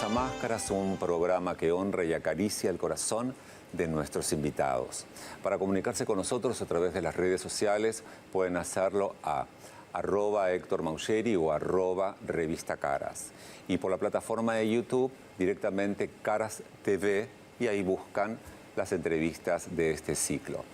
Bienvenidos a Máscaras, un programa que honra y acaricia el corazón de nuestros invitados. Para comunicarse con nosotros a través de las redes sociales pueden hacerlo a @Héctor Maucheri o @Revista Caras. Y por la plataforma de YouTube directamente Caras TV y ahí buscan las entrevistas de este ciclo.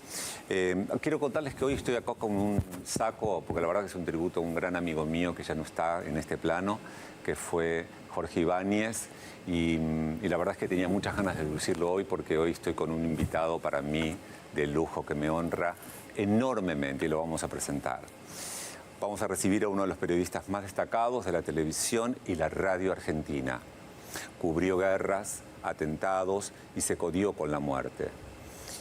Quiero contarles que hoy estoy acá con un saco, porque la verdad que es un tributo a un gran amigo mío que ya no está en este plano, que fue Jorge Ibáñez, y la verdad es que tenía muchas ganas de lucirlo hoy porque hoy estoy con un invitado para mí de lujo que me honra enormemente y lo vamos a presentar. Vamos a recibir a uno de los periodistas más destacados de la televisión y la radio argentina. Cubrió guerras, atentados y se codió con la muerte.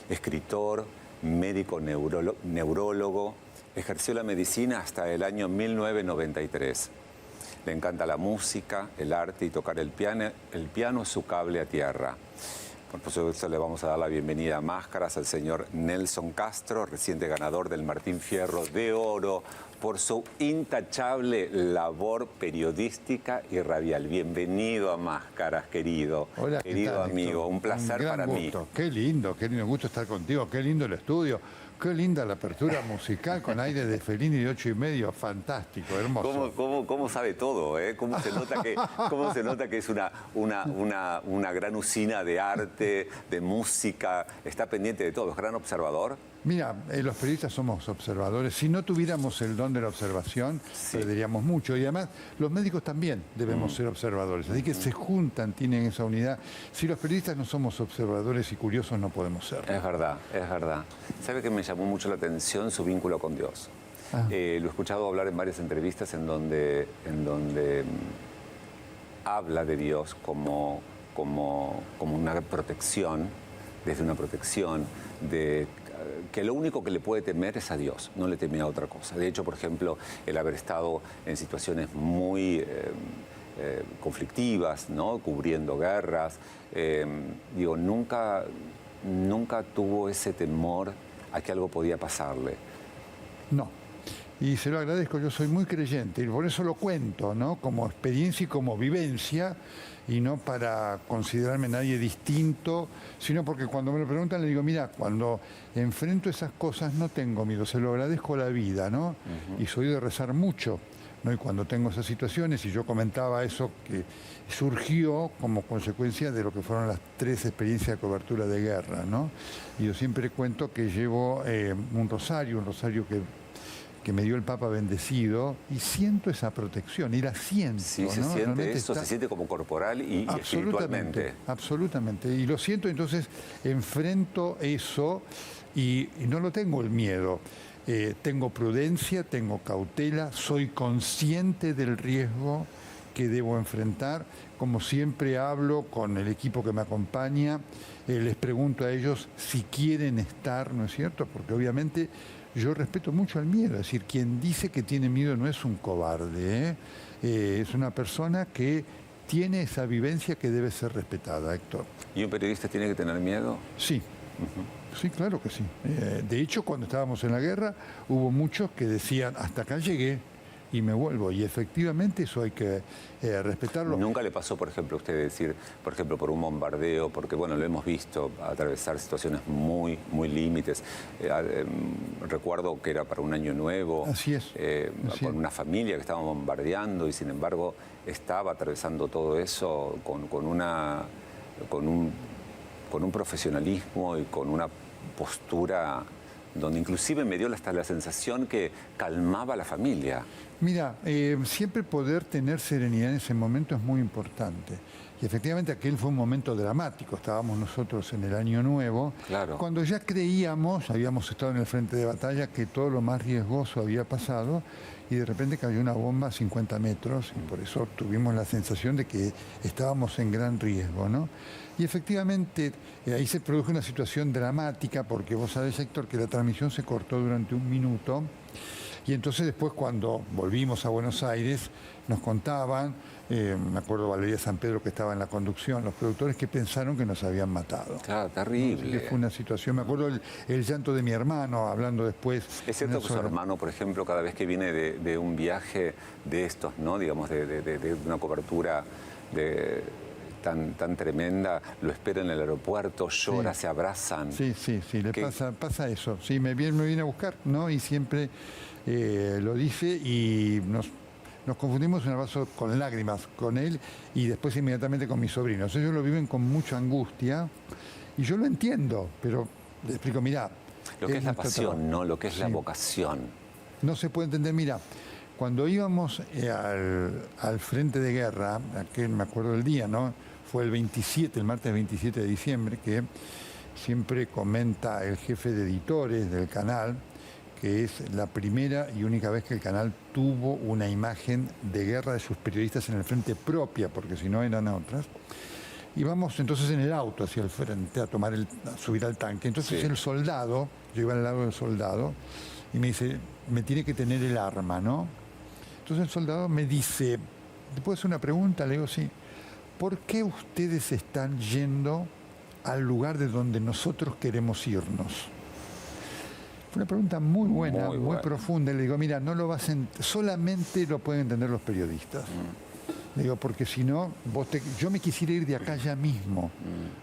Escritor, médico neurólogo, ejerció la medicina hasta el año 1993. Le encanta la música, el arte y tocar el piano es su cable a tierra. Por eso le vamos a dar la bienvenida a Máscaras al señor Nelson Castro, reciente ganador del Martín Fierro de Oro, por su intachable labor periodística y radial. Bienvenido a Máscaras, querido. Hola, querido amigo, un placer para mí. Qué lindo gusto estar contigo, qué lindo el estudio, qué linda la apertura musical con aire de Fellini de 8:30, fantástico, hermoso. ¿Cómo sabe todo? ¿Cómo se nota que es una gran usina de arte, de música, está pendiente de todo, es gran observador? Mira, los periodistas somos observadores. Si no tuviéramos el don de la observación, perderíamos mucho. Y además, los médicos también debemos ser observadores. Así que se juntan, tienen esa unidad. Si los periodistas no somos observadores y curiosos, no podemos ser. Es verdad, es verdad. ¿Sabe que me llamó mucho la atención su vínculo con Dios? Lo he escuchado hablar en varias entrevistas en donde habla de Dios como una protección, desde una protección de que lo único que le puede temer es a Dios, no le teme a otra cosa. De hecho, por ejemplo, el haber estado en situaciones muy conflictivas, ¿no? Cubriendo guerras, nunca tuvo ese temor a que algo podía pasarle. No. Y se lo agradezco, yo soy muy creyente y por eso lo cuento, ¿no? Como experiencia y como vivencia, y no para considerarme nadie distinto, sino porque cuando me lo preguntan le digo, mira, cuando enfrento esas cosas no tengo miedo, se lo agradezco a la vida, ¿no? Y soy de rezar mucho, ¿no? Y cuando tengo esas situaciones, y yo comentaba eso que surgió como consecuencia de lo que fueron las 3 experiencias de cobertura de guerra, ¿no? Y yo siempre cuento que llevo un rosario que me dio el Papa bendecido, y siento esa protección, y la siento. Sí, se siente eso, se siente como corporal y espiritualmente. Absolutamente, y lo siento, entonces enfrento eso y no lo tengo el miedo. Tengo prudencia, tengo cautela, soy consciente del riesgo que debo enfrentar. Como siempre hablo con el equipo que me acompaña, les pregunto a ellos si quieren estar, ¿no es cierto? Porque obviamente yo respeto mucho el miedo, es decir, quien dice que tiene miedo no es un cobarde, es una persona que tiene esa vivencia que debe ser respetada, Héctor. ¿Y un periodista tiene que tener miedo? Sí. Sí, claro que sí. De hecho, cuando estábamos en la guerra, hubo muchos que decían, hasta acá llegué y me vuelvo. Y efectivamente eso hay que respetarlo. ¿Nunca le pasó, por ejemplo, a usted decir, por ejemplo, por un bombardeo? Porque, bueno, lo hemos visto atravesar situaciones muy, muy límites. Recuerdo que era para un año nuevo. Así es. Con una familia que estaba bombardeando y, sin embargo, estaba atravesando todo eso con un profesionalismo y con una postura donde inclusive me dio hasta la sensación que calmaba a la familia. Mira, siempre poder tener serenidad en ese momento es muy importante. Y efectivamente aquel fue un momento dramático. Estábamos nosotros en el Año Nuevo, claro, cuando ya creíamos, habíamos estado en el frente de batalla, que todo lo más riesgoso había pasado, y de repente cayó una bomba a 50 metros, y por eso tuvimos la sensación de que estábamos en gran riesgo, ¿no? Y efectivamente ahí se produjo una situación dramática, porque vos sabés, Héctor, que la transmisión se cortó durante 1 minuto, y entonces después cuando volvimos a Buenos Aires nos contaban, me acuerdo Valeria San Pedro que estaba en la conducción, los productores que pensaron que nos habían matado. Claro, terrible. Que fue una situación, me acuerdo el llanto de mi hermano hablando después. Es cierto que su hermano, por ejemplo, cada vez que viene de un viaje de estos, ¿no? Digamos, de una cobertura tan tremenda, lo espera en el aeropuerto, llora, Sí. se abrazan. Sí, le ¿Qué? pasa eso. Sí, me viene a buscar, ¿no? Y siempre lo dice y nos confundimos un abrazo con lágrimas con él y después inmediatamente con mis sobrinos. Ellos lo viven con mucha angustia y yo lo entiendo, pero le explico, mirá. Lo que es la nuestro pasión, trabajo. ¿no? Lo que es la Sí. vocación. No se puede entender, mira, cuando íbamos al frente de guerra, aquel, me acuerdo del día, ¿no? Fue el martes 27 de diciembre, que siempre comenta el jefe de editores del canal, que es la primera y única vez que el canal tuvo una imagen de guerra de sus periodistas en el frente propia, porque si no eran otras. Y vamos entonces en el auto hacia el frente a subir al tanque. Entonces Sí. el soldado, yo iba al lado del soldado, y me dice, me tiene que tener el arma, ¿no? Entonces el soldado me dice, ¿te puedo hacer una pregunta? Le digo, sí. ¿Por qué ustedes están yendo al lugar de donde nosotros queremos irnos? Fue una pregunta muy buena, Muy muy buena. profunda. Le digo, mira, no lo vas solamente lo pueden entender los periodistas. Le digo, porque si no, yo me quisiera ir de acá ya mismo.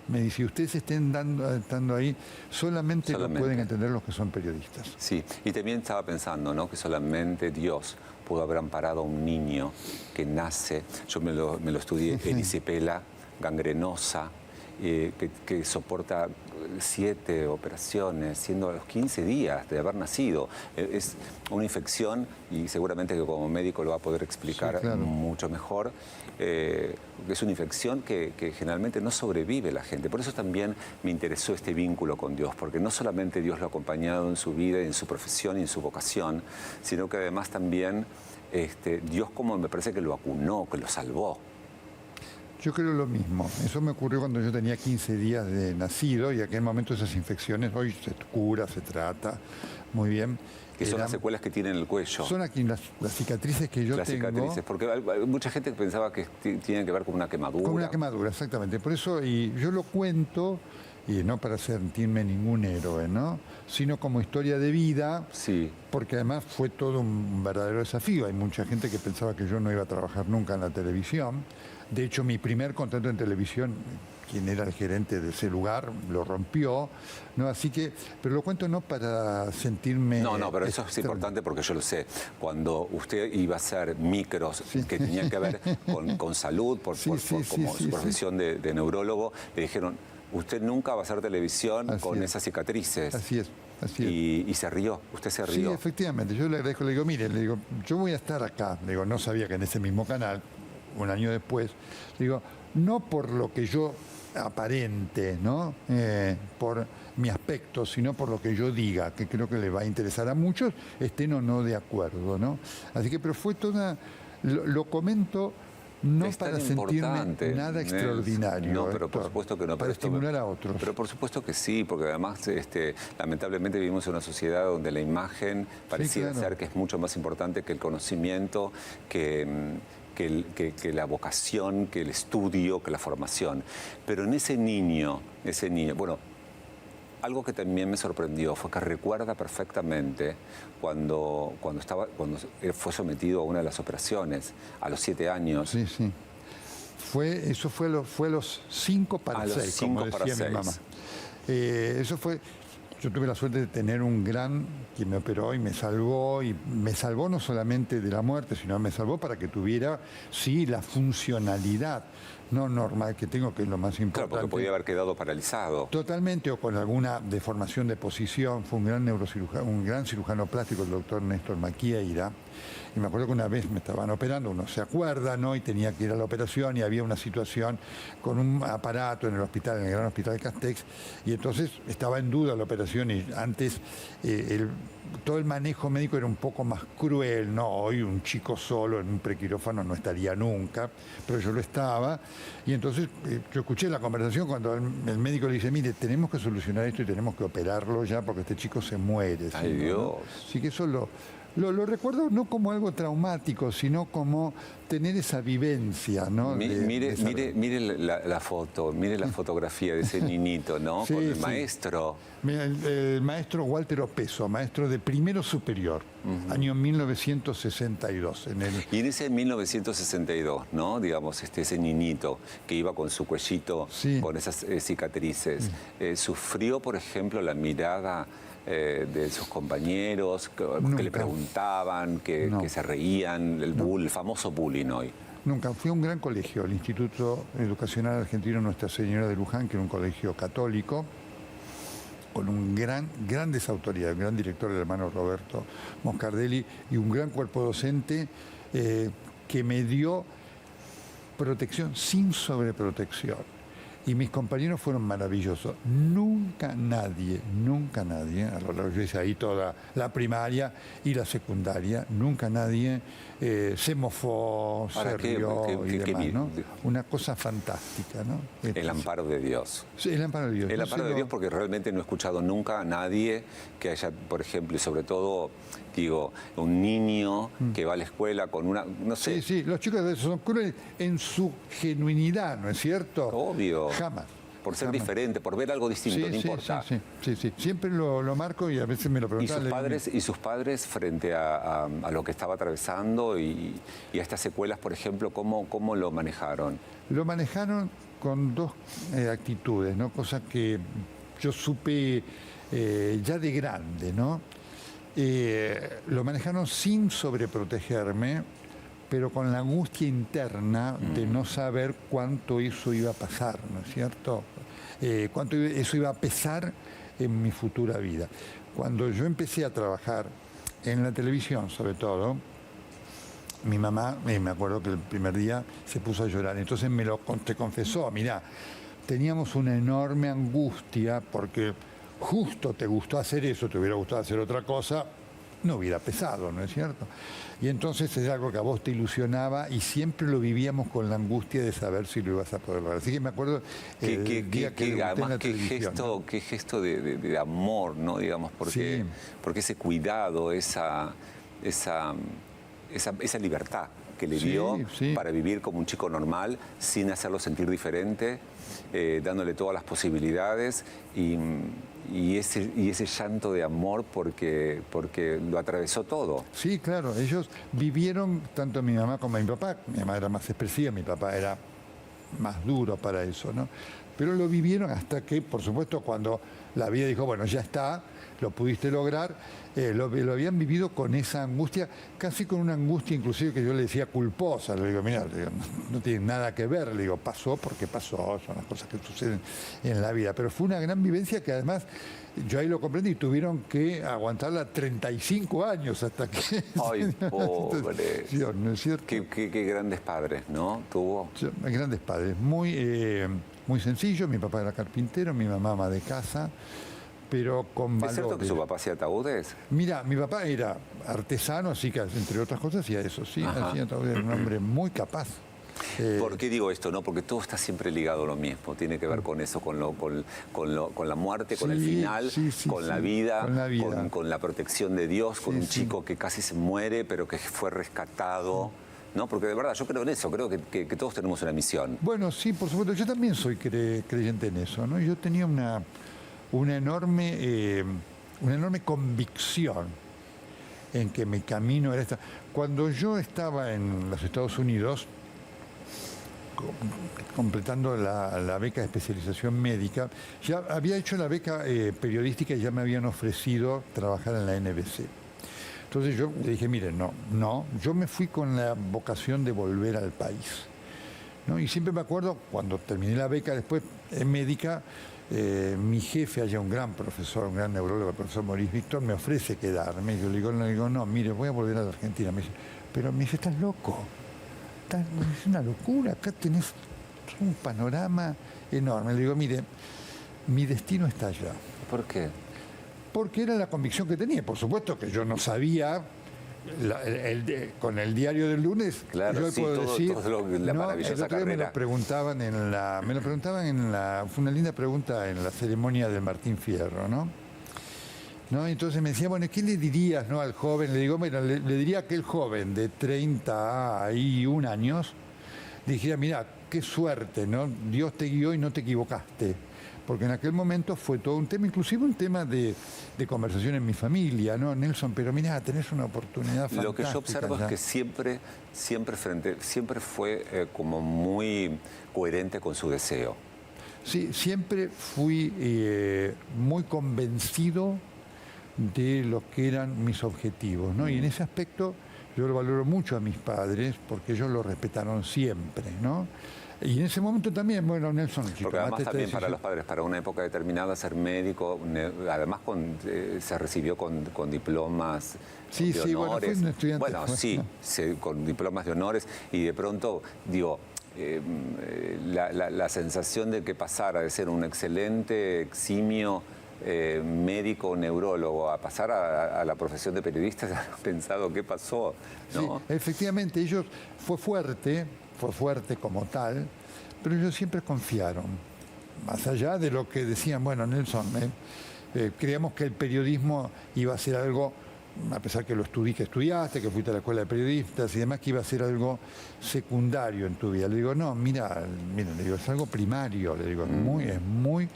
Me dice, ustedes estando ahí, solamente lo pueden entender los que son periodistas. Sí, y también estaba pensando, ¿no? Que solamente Dios pudo haber amparado a un niño que nace, yo me lo estudié, erisipela gangrenosa, que soporta 7 operaciones, siendo a los 15 días de haber nacido. Es una infección y seguramente que como médico lo va a poder explicar Sí, claro. mucho mejor. Es una infección que generalmente no sobrevive la gente. Por eso también me interesó este vínculo con Dios, porque no solamente Dios lo ha acompañado en su vida, en su profesión y en su vocación, sino que además también Dios como me parece que lo acunó, que lo salvó. Yo creo lo mismo. Eso me ocurrió cuando yo tenía 15 días de nacido y en aquel momento esas infecciones, hoy se cura, se trata muy bien. Que son las secuelas que tiene en el cuello. Son aquí las cicatrices que yo Las tengo. cicatrices, porque hay mucha gente que pensaba que tienen que ver con una quemadura. Con una quemadura, exactamente. Por eso, y yo lo cuento, y no para sentirme ningún héroe, ¿no? Sino como historia de vida, Sí. porque además fue todo un verdadero desafío. Hay mucha gente que pensaba que yo no iba a trabajar nunca en la televisión. De hecho, mi primer contrato en televisión, quien era el gerente de ese lugar, lo rompió, ¿no? Así que, pero lo cuento no para sentirme... No, pero eso es importante porque yo lo sé. Cuando usted iba a hacer micros que tenían que ver con salud, como su profesión de neurólogo, le dijeron, usted nunca va a hacer televisión con esas cicatrices. Así es. Y se rió, usted se rió. Sí, efectivamente. Yo le agradezco, le digo, mire, le digo, yo voy a estar acá. Le digo, no sabía que en ese mismo canal, un año después, le digo, no por lo que yo aparente, ¿no? Por mi aspecto, sino por lo que yo diga, que creo que le va a interesar a muchos, estén o no de acuerdo, ¿no? Así que, pero fue toda, lo comento no es para tan sentirme importante, nada extraordinario. No, pero por Héctor, supuesto que no. para estimular a otros. Pero por supuesto que sí, porque además lamentablemente vivimos en una sociedad donde la imagen pareciera ser que es mucho más importante que el conocimiento, que la vocación, que el estudio, que la formación. Pero en ese niño, bueno, algo que también me sorprendió fue que recuerda perfectamente cuando fue sometido a una de las operaciones, a los 7 años. Sí. Eso fue a los 5 para 6, como decía mi mamá. Eso fue... Yo tuve la suerte de tener un gran que me operó y me salvó no solamente de la muerte, sino me salvó para que tuviera, sí, la funcionalidad no normal que tengo, que es lo más importante. Claro, porque podía haber quedado paralizado. Totalmente, o con alguna deformación de posición. Fue un gran neurocirujano, un gran cirujano plástico, el doctor Néstor Maquieira. Y me acuerdo que una vez me estaban operando, uno se acuerda, ¿no? Y tenía que ir a la operación y había una situación con un aparato en el hospital, en el gran hospital Castex, y entonces estaba en duda la operación y antes todo el manejo médico era un poco más cruel, ¿no? Hoy un chico solo en un prequirófano no estaría nunca, pero yo lo estaba. Y entonces yo escuché la conversación cuando el médico le dice, mire, tenemos que solucionar esto y tenemos que operarlo ya porque este chico se muere. ¡Ay, ¿no? Dios! Así que eso Lo recuerdo no como algo traumático, sino como tener esa vivencia, ¿no? Mire la foto, mire la fotografía de ese niñito, ¿no? Sí, Con el sí. maestro. Mira, el maestro Walter Opeso, maestro de primero superior, año 1962. Y en ese 1962, ¿no? Digamos, ese niñito que iba con su cuellito, Sí. con esas cicatrices, ¿sufrió, por ejemplo, la mirada de sus compañeros que Nunca. le preguntaban, que se reían, el famoso bullying hoy? Nunca. Fui a un gran colegio, el Instituto Educacional Argentino Nuestra Señora de Luján, que era un colegio católico, con grandes autoridades, un gran director, el hermano Roberto Moscardelli, y un gran cuerpo docente que me dio protección sin sobreprotección. Y mis compañeros fueron maravillosos. Nunca nadie, a lo largo, yo hice ahí toda la primaria y la secundaria, nunca nadie se mofó, se rió y demás, ¿no? Una cosa fantástica, ¿no? El amparo de Dios. Sí, el amparo de Dios. El amparo de Dios, porque realmente no he escuchado nunca a nadie que haya, por ejemplo, y sobre todo, digo, un niño que va a la escuela con una, no sé. Sí, los chicos de esos son crueles en su genuinidad, ¿no es cierto? Obvio. Jamás. Por ser jamás. diferente, por ver algo distinto, no importa. Sí. Siempre lo marco y a veces me lo preguntan. ¿Y sus padres frente a lo que estaba atravesando y a estas secuelas, por ejemplo, cómo lo manejaron? Lo manejaron con dos actitudes, ¿no? Cosa que yo supe ya de grande, ¿no? Lo manejaron sin sobreprotegerme, pero con la angustia interna de no saber cuánto eso iba a pasar, ¿no es cierto? Cuánto eso iba a pesar en mi futura vida. Cuando yo empecé a trabajar en la televisión, sobre todo, mi mamá, me acuerdo que el primer día se puso a llorar, entonces te confesó, mirá, teníamos una enorme angustia porque justo te gustó hacer eso, te hubiera gustado hacer otra cosa, no hubiera pesado, ¿no es cierto? Y entonces es algo que a vos te ilusionaba y siempre lo vivíamos con la angustia de saber si lo ibas a poder lograr. Así que me acuerdo el día que debuté en la televisión, ¿no? Qué gesto de amor, ¿no? Digamos, porque ese cuidado, esa libertad que le dio para vivir como un chico normal, sin hacerlo sentir diferente, dándole todas las posibilidades y ese llanto de amor porque lo atravesó todo. Sí, claro, ellos vivieron, tanto mi mamá como mi papá era más expresiva, mi papá era más duro para eso, ¿no? Pero lo vivieron hasta que, por supuesto, cuando la vida dijo, bueno, ya está, lo pudiste lograr, lo habían vivido con esa angustia, casi con una angustia inclusive que yo le decía culposa. Le digo, mira, no tiene nada que ver, le digo, pasó porque pasó, son las cosas que suceden en la vida. Pero fue una gran vivencia que además yo ahí lo comprendí, tuvieron que aguantarla 35 años hasta que... ¡Ay, pobre! ¿No es cierto? Qué grandes padres, ¿no? Tuvo. Grandes padres, muy sencillo, mi papá era carpintero, mi mamá ama de casa, pero con valores. ¿Es cierto que su papá hacía ataúdes? Mira, mi papá era artesano, así que entre otras cosas hacía eso, sí, hacía ataúdes, era un hombre muy capaz. ¿Por qué digo esto? No, porque todo está siempre ligado a lo mismo. Tiene que ver con eso, con la muerte, con el final, con la vida, con la protección de Dios, con un chico que casi se muere, pero que fue rescatado. ¿No? Porque de verdad yo creo en eso, creo que todos tenemos una misión. Bueno, sí, por supuesto, yo también soy creyente en eso, ¿no? Yo tenía una enorme convicción en que mi camino era esta. Cuando yo estaba en los Estados Unidos, completando la beca de especialización médica, ya había hecho la beca periodística y ya me habían ofrecido trabajar en la NBC. Entonces yo le dije, miren, no, yo me fui con la vocación de volver al país, ¿no? Y siempre me acuerdo, cuando terminé la beca después en médica, mi jefe, allá un gran profesor, un gran neurólogo, el profesor Maurice Víctor, me ofrece quedarme. Yo le digo, no, mire, voy a volver a la Argentina. Me dice, estás loco, es una locura, acá tenés un panorama enorme. Le digo, mire, mi destino está allá. ¿Por qué? Porque era la convicción que tenía. Por supuesto que yo no sabía, con el diario del lunes, claro, yo puedo decir, la maravillosa carrera. Me lo preguntaban fue una linda pregunta en la ceremonia del Martín Fierro, ¿no? ¿no? Entonces me decía, bueno, ¿qué le dirías, no, al joven? Le digo, bueno, le diría a aquel joven de 31 años, le dijera, mira, qué suerte, ¿no? Dios te guió y no te equivocaste. Porque en aquel momento fue todo un tema, inclusive un tema de conversación en mi familia, ¿no, Nelson? Pero mira, tenés una oportunidad fantástica. Lo que yo observo ya. es que siempre fue como muy coherente con su deseo. Sí, siempre fui muy convencido de lo que eran mis objetivos, ¿no? Y en ese aspecto yo lo valoro mucho a mis padres porque ellos lo respetaron siempre, ¿no? Y en ese momento también, bueno, Nelson, si porque además también decisión, para los padres, para una época determinada, ser médico, además se recibió con diplomas sí, de sí, bueno, honores. fui un estudiante. Bueno, sí, con diplomas de honores, y de pronto, digo, la sensación de que pasara de ser un excelente, eximio médico o neurólogo a pasar a la profesión de periodista, se han pensado qué pasó, ¿no? Sí, efectivamente, ellos fue fuerte como tal, pero ellos siempre confiaron, más allá de lo que decían, bueno, Nelson, creíamos que el periodismo iba a ser algo, a pesar que que estudiaste, que fuiste a la escuela de periodistas y demás, que iba a ser algo secundario en tu vida. Le digo, no, mira, le digo, es algo primario, le digo, es muy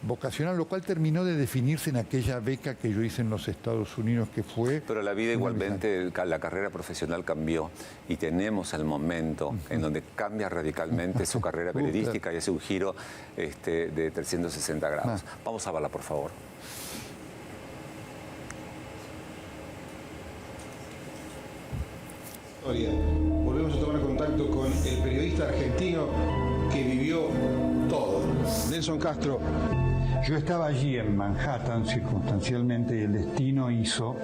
vocacional, lo cual terminó de definirse en aquella beca que yo hice en los Estados Unidos, que fue... Pero la vida igualmente, la carrera profesional cambió y tenemos el momento en donde cambia radicalmente su carrera periodística y hace un giro de 360 grados. Vamos a verla, por favor. Volvemos a tomar contacto con el periodista argentino que vivió todo, Nelson Castro. Yo estaba allí en Manhattan circunstancialmente y el destino hizo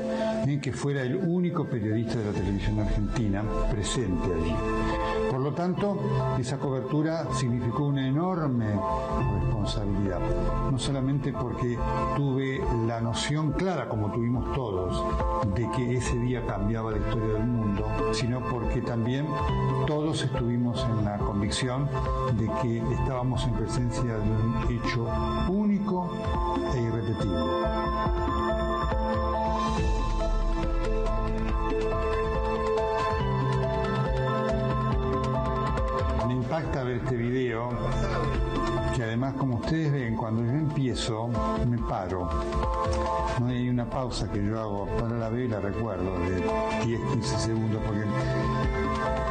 que fuera el único periodista de la televisión argentina presente allí. Por lo tanto, esa cobertura significó una enorme responsabilidad, no solamente porque tuve la noción clara, como tuvimos todos, de que ese día cambiaba la historia del mundo, sino porque también todos estuvimos en la convicción de que estábamos en presencia de un hecho único e irrepetible. Me impacta ver este video, que además, como ustedes ven, cuando yo empiezo, me paro. No hay una pausa que yo hago, para la veo y la recuerdo, de 10-15 segundos, porque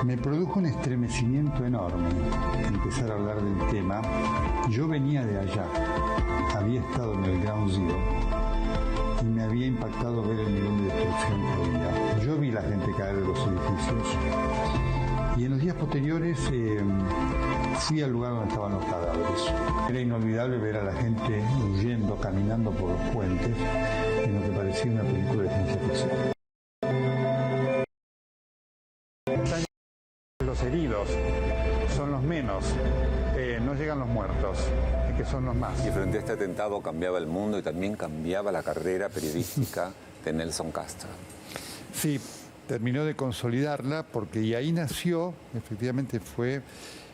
me produjo un estremecimiento enorme empezar a hablar del tema. Yo venía de allá, había estado en el Ground Zero y me había impactado ver el nivel de destrucción que había. Yo vi la gente caer de los edificios y en los días posteriores fui al lugar donde estaban los cadáveres. Era inolvidable ver a la gente huyendo, caminando por los puentes en lo que parecía una película de ciencia ficción. Los heridos son los menos, no llegan los muertos, que son los más. Y frente a este atentado cambiaba el mundo y también cambiaba la carrera periodística de Nelson Castro. Sí, terminó de consolidarla porque y ahí nació, efectivamente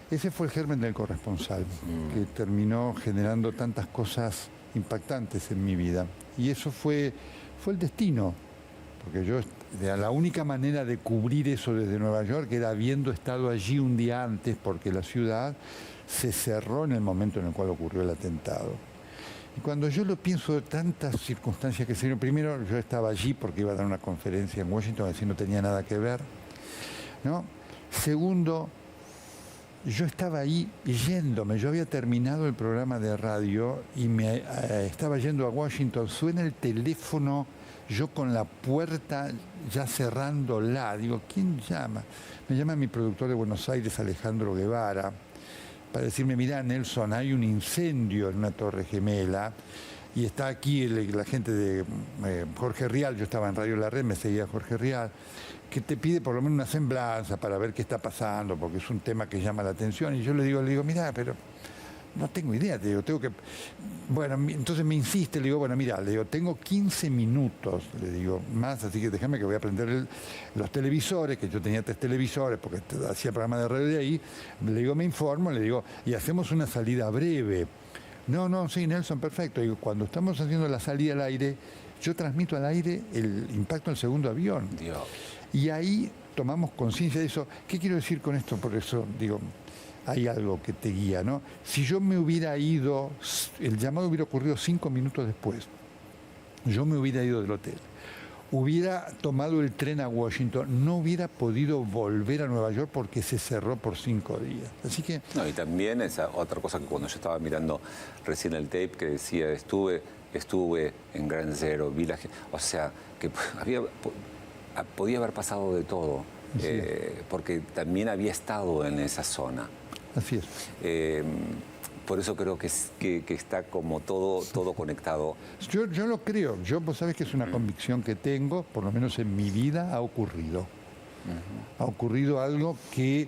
ese fue el germen del corresponsal, que terminó generando tantas cosas impactantes en mi vida. Y eso fue el destino, porque yo, la única manera de cubrir eso desde Nueva York era habiendo estado allí un día antes, porque la ciudad se cerró en el momento en el cual ocurrió el atentado. Y cuando yo lo pienso de tantas circunstancias que se dieron, primero yo estaba allí porque iba a dar una conferencia en Washington, así no tenía nada que ver, ¿no? Segundo, yo estaba ahí yéndome, yo había terminado el programa de radio y me estaba yendo a Washington, suena el teléfono, yo con la puerta ya cerrándola, digo, ¿quién llama? Me llama mi productor de Buenos Aires, Alejandro Guevara, para decirme, mirá, Nelson, hay un incendio en una torre gemela y está aquí la gente de Jorge Rial, yo estaba en Radio La Red, me seguía Jorge Rial, que te pide por lo menos una semblanza para ver qué está pasando, porque es un tema que llama la atención. Y yo le digo, mirá, pero no tengo idea, te digo, tengo que... Bueno, entonces me insiste, le digo, bueno, mirá, le digo, tengo 15 minutos, le digo, más, así que déjame que voy a prender los televisores, que yo tenía 3 televisores, porque hacía programa de radio de ahí, le digo, me informo, le digo, y hacemos una salida breve. No, sí, Nelson, perfecto. Digo, cuando estamos haciendo la salida al aire, yo transmito al aire el impacto del segundo avión. Dios. Y ahí tomamos conciencia de eso. ¿Qué quiero decir con esto? Por eso digo, hay algo que te guía, ¿no? Si yo me hubiera ido, el llamado hubiera ocurrido 5 minutos después, yo me hubiera ido del hotel, hubiera tomado el tren a Washington, no hubiera podido volver a Nueva York porque se cerró por 5 días. Así que... No, y también esa otra cosa que cuando yo estaba mirando recién el tape que decía, estuve en Ground Zero, vi la gente, o sea, que podía haber pasado de todo, porque también había estado en esa zona. Así es. Por eso creo que está como todo conectado. Yo lo creo. Vos sabés que es una convicción que tengo, por lo menos en mi vida ha ocurrido. Ha ocurrido algo que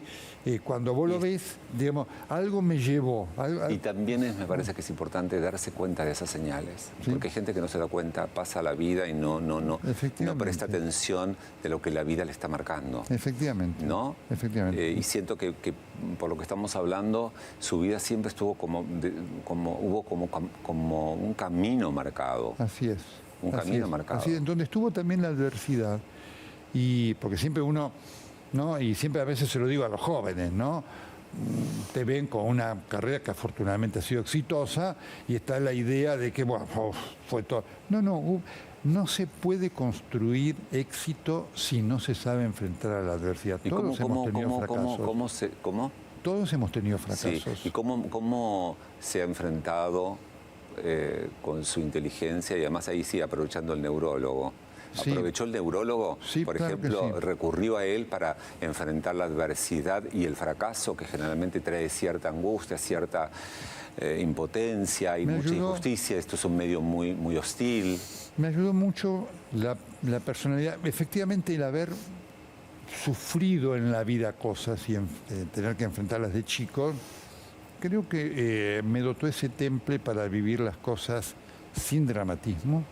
cuando vos lo ves, digamos, algo me llevó. Y también me parece que es importante darse cuenta de esas señales. Sí. Porque hay gente que no se da cuenta, pasa la vida y no presta atención de lo que la vida le está marcando. Efectivamente. ¿No? Efectivamente. Y siento que por lo que estamos hablando, su vida siempre estuvo hubo como un camino marcado. Así es. Un camino marcado. Así es, donde estuvo también la adversidad. Y porque siempre uno, ¿no? Y siempre a veces se lo digo a los jóvenes, ¿no? Te ven con una carrera que afortunadamente ha sido exitosa y está la idea de que, bueno, fue todo. No se puede construir éxito si no se sabe enfrentar a la adversidad. Todos hemos tenido fracasos. Todos hemos tenido fracasos. Sí. ¿Y cómo se ha enfrentado con su inteligencia y además ahí sí, aprovechando el neurólogo? Sí. ¿Aprovechó el neurólogo, sí, por claro ejemplo, sí. recurrió a él para enfrentar la adversidad y el fracaso que generalmente trae cierta angustia, cierta impotencia y mucha injusticia? Esto es un medio muy, muy hostil. Me ayudó mucho la personalidad, efectivamente el haber sufrido en la vida cosas y tener que enfrentarlas de chico, creo que me dotó ese temple para vivir las cosas sin dramatismo,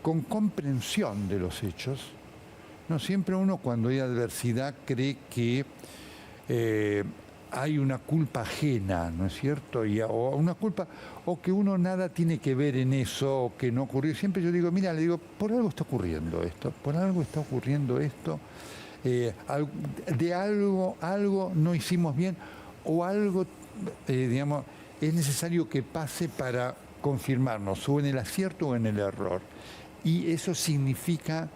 con comprensión de los hechos. No siempre uno cuando hay adversidad cree que hay una culpa ajena, ¿no es cierto? O una culpa, o que uno nada tiene que ver en eso, o que no ocurrió. Siempre yo digo, mira, le digo, por algo está ocurriendo esto, por algo está ocurriendo esto, de algo no hicimos bien, o algo, digamos, es necesario que pase para confirmarnos, o en el acierto o en el error. Y eso significa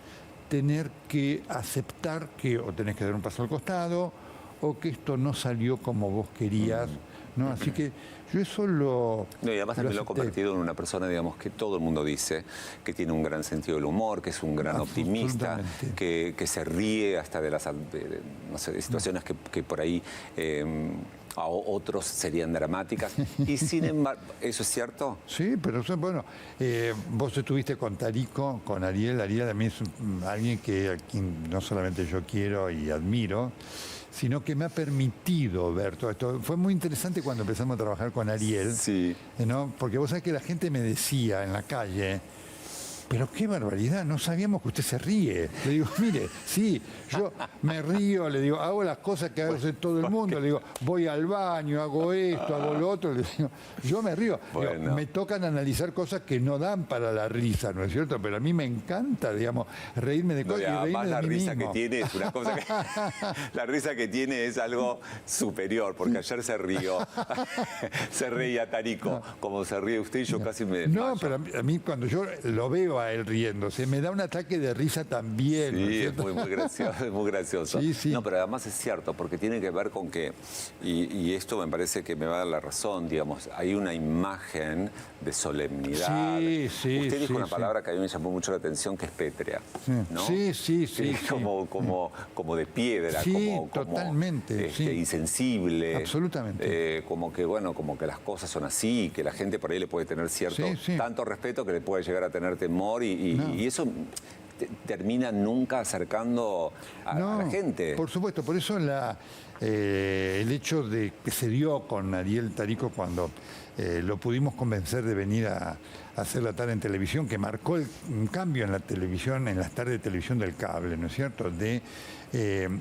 tener que aceptar que o tenés que dar un paso al costado o que esto no salió como vos querías, ¿no? Así que yo eso lo... No, y además también lo he convertido en una persona, digamos, que todo el mundo dice que tiene un gran sentido del humor, que es un gran optimista, que se ríe hasta de las no sé, de situaciones que por ahí... a otros serían dramáticas. Y sin embargo, ¿eso es cierto? Sí, pero bueno, vos estuviste con Tarico, con Ariel. Ariel a mí es alguien a quien no solamente yo quiero y admiro, sino que me ha permitido ver todo esto. Fue muy interesante cuando empezamos a trabajar con Ariel, sí. ¿no? Porque vos sabés que la gente me decía en la calle, pero qué barbaridad, no sabíamos que usted se ríe. Le digo, mire, sí, yo me río, le digo, hago las cosas que hace todo el mundo, le digo, voy al baño, hago esto, hago lo otro, le digo, yo me río. Bueno. Digo, me tocan analizar cosas que no dan para la risa, ¿no es cierto? Pero a mí me encanta, digamos, reírme de cosas y reírme la de mí risa mismo. que tiene es una cosa que... la risa que tiene es algo superior, porque ayer se reía Tarico, como se ríe usted y yo casi me desmayo. No, pero a mí cuando yo lo veo a él riéndose, me da un ataque de risa también. Sí, ¿no es muy gracioso, es muy gracioso. Sí, sí. No, pero además es cierto, porque tiene que ver con que, y esto me parece que me va a dar la razón, digamos, hay una imagen de solemnidad. Sí, sí, Usted dijo sí, una sí. palabra que a mí me llamó mucho la atención, que es pétrea, ¿no? Sí. Como de piedra, Sí, como totalmente, sí. insensible. Absolutamente. Como que las cosas son así, que la gente por ahí le puede tener tanto respeto que le puede llegar a tener temor y eso termina nunca acercando a la gente. Por supuesto, por eso el hecho de que se dio con Ariel Tarico cuando lo pudimos convencer de venir a hacer la tarde en televisión, que marcó un cambio en la televisión, en las tardes de televisión del cable, ¿no es cierto?, de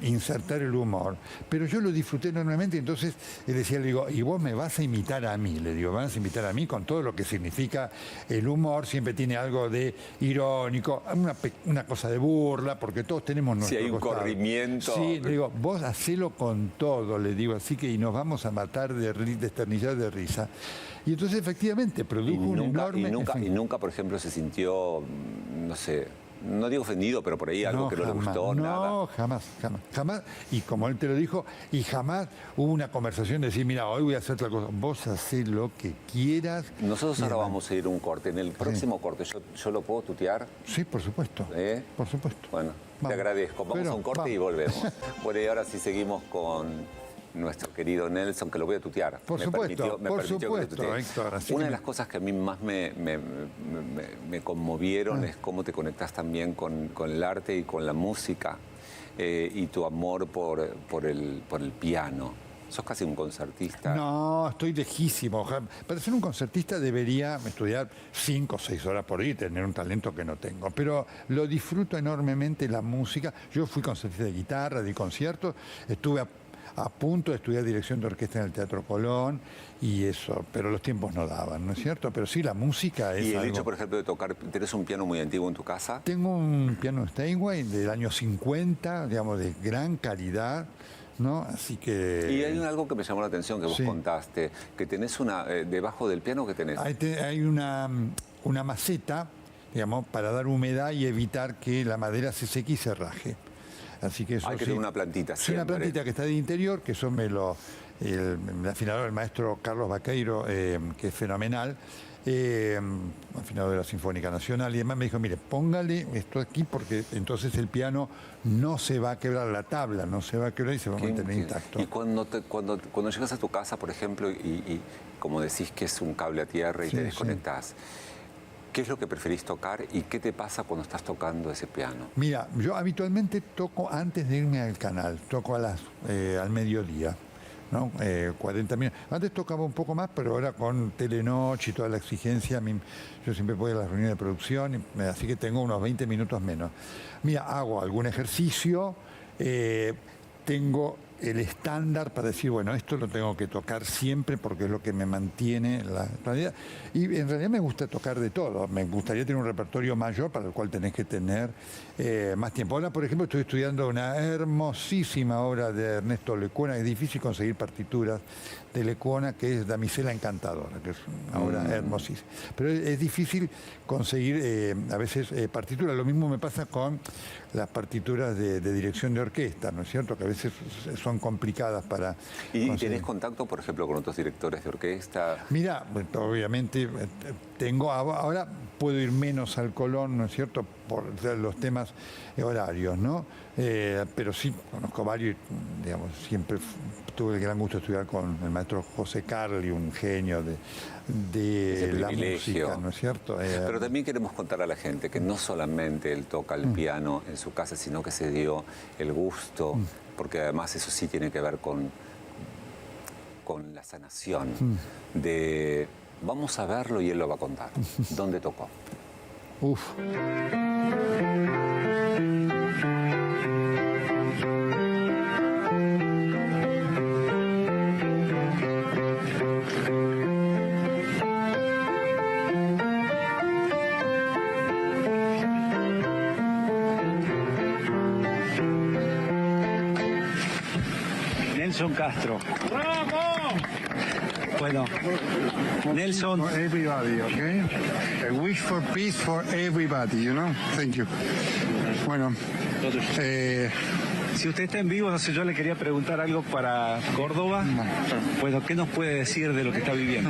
insertar el humor. Pero yo lo disfruté enormemente, entonces él decía, le digo, y vos me vas a imitar a mí, le digo, vas a imitar a mí con todo lo que significa el humor, siempre tiene algo de irónico, una cosa de burla, porque todos tenemos nuestro Si hay un costado. corrimiento. Sí, le digo, vos hacelo con todo, le digo, así que y nos vamos a matar de esternillar de risa. Y entonces efectivamente produjo un enorme... Y nunca, por ejemplo, se sintió, no sé, no digo ofendido, pero por ahí algo que no le gustó, nada. No, jamás. Y como él te lo dijo, y jamás hubo una conversación de decir, mira, hoy voy a hacer tal cosa. Vos hacés lo que quieras. Nosotros ahora vamos a ir a un corte. En el próximo corte, ¿yo lo puedo tutear? Sí, por supuesto. Por supuesto. Bueno, vamos. Te agradezco. Vamos a un corte y volvemos. Bueno, y ahora sí seguimos con nuestro querido Nelson, que lo voy a tutear. Por supuesto, Héctor. Una de las cosas que a mí más me conmovieron es cómo te conectás también con el arte y con la música y tu amor por el piano. ¿Sos casi un concertista? No, estoy lejísimo. Para ser un concertista debería estudiar 5 o 6 horas por día y tener un talento que no tengo. Pero lo disfruto enormemente la música. Yo fui concertista de guitarra, de conciertos, estuve a punto de estudiar dirección de orquesta en el Teatro Colón y eso, pero los tiempos no daban, ¿no es cierto? Pero sí, la música es ¿Y el algo... hecho, por ejemplo, de tocar, tenés un piano muy antiguo en tu casa? Tengo un piano Steinway del año 50, digamos, de gran calidad, ¿no? Así que... Y hay algo que me llamó la atención que vos contaste, que tenés debajo del piano, ¿qué tenés? Hay una maceta, digamos, para dar humedad y evitar que la madera se seque y se raje. Así que eso hay que tener una plantita siempre. Sí, una plantita que está de interior, que eso el afinador, el maestro Carlos Vaqueiro, que es fenomenal, afinador de la Sinfónica Nacional y demás, me dijo, mire, póngale esto aquí porque entonces el piano no se va a quebrar, la tabla no se va a quebrar y se va a mantener intacto. Y cuando llegas a tu casa, por ejemplo, y como decís que es un cable a tierra y te desconectás, ¿qué es lo que preferís tocar y qué te pasa cuando estás tocando ese piano? Mira, yo habitualmente toco antes de irme al canal, toco al mediodía, ¿no? 40 minutos. Antes tocaba un poco más, pero ahora con Telenoche y toda la exigencia, yo siempre voy a las reuniones de producción, así que tengo unos 20 minutos menos. Mira, hago algún ejercicio, tengo el estándar para decir, bueno, esto lo tengo que tocar siempre porque es lo que me mantiene la realidad. Y en realidad me gusta tocar de todo. Me gustaría tener un repertorio mayor para el cual tenés que tener más tiempo. Ahora, por ejemplo, estoy estudiando una hermosísima obra de Ernesto Lecuona. Es difícil conseguir partituras de Lecuona, que es Damisela Encantadora, que es una obra hermosísima. Pero es difícil conseguir a veces partituras. Lo mismo me pasa con las partituras de dirección de orquesta, ¿no es cierto? Que a veces son complicadas para... ¿Y tenés contacto, por ejemplo, con otros directores de orquesta? Mira, obviamente tengo... Ahora puedo ir menos al Colón, ¿no es cierto?, por los temas horarios, ¿no? Pero sí, conozco varios, digamos, siempre tuve el gran gusto de estudiar con el maestro José Carli, un genio de la música, ¿no es cierto? Pero también queremos contar a la gente que no solamente él toca el piano en su casa, sino que se dio el gusto, porque además eso sí tiene que ver con la sanación de... Vamos a verlo y él lo va a contar. ¿Dónde tocó? Uf. Nelson Castro. ¡Bravo! Bueno, Nelson. For everybody, okay? A wish for peace for everybody, you know? Thank you. Bueno, si usted está en vivo, no sé, yo le quería preguntar algo para Córdoba. Bueno, ¿qué nos puede decir de lo que está viviendo?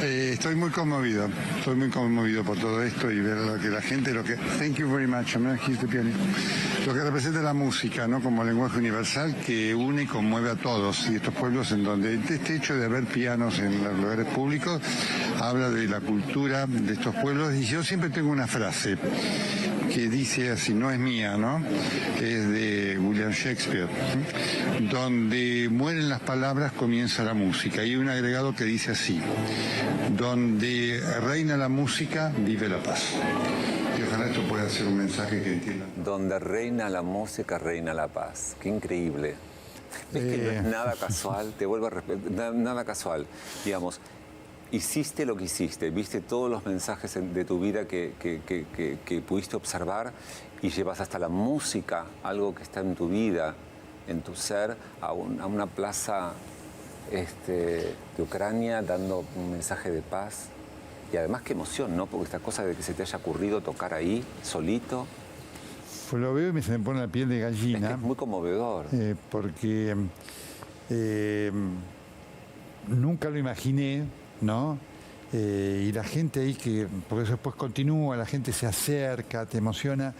estoy muy conmovido por todo esto y ver lo que la gente, thank you very much, here's the piano. Lo que representa la música, ¿no? Como lenguaje universal que une y conmueve a todos. Y estos pueblos en donde este hecho de haber pianos en los lugares públicos habla de la cultura de estos pueblos. Y yo siempre tengo una frase que dice así, no es mía, ¿no? Es de William Shakespeare, donde mueren las palabras, comienza la música. Y hay un agregado que dice así, donde reina la música, vive la paz. Y ojalá esto pueda ser un mensaje que entiendan. Donde reina la música, reina la paz. Qué increíble. Es que no es nada casual, te vuelvo a repetir, nada casual. Digamos, hiciste lo que hiciste, viste todos los mensajes de tu vida que pudiste observar y llevas hasta la música, algo que está en tu vida, en tu ser, a una plaza de Ucrania dando un mensaje de paz. Y además qué emoción, ¿no? Porque esta cosa de que se te haya ocurrido tocar ahí, solito. Pues lo veo y se me pone la piel de gallina. Es que es muy conmovedor. Porque nunca lo imaginé, ¿no? Y la gente ahí, porque eso después continúa, la gente se acerca, te emociona.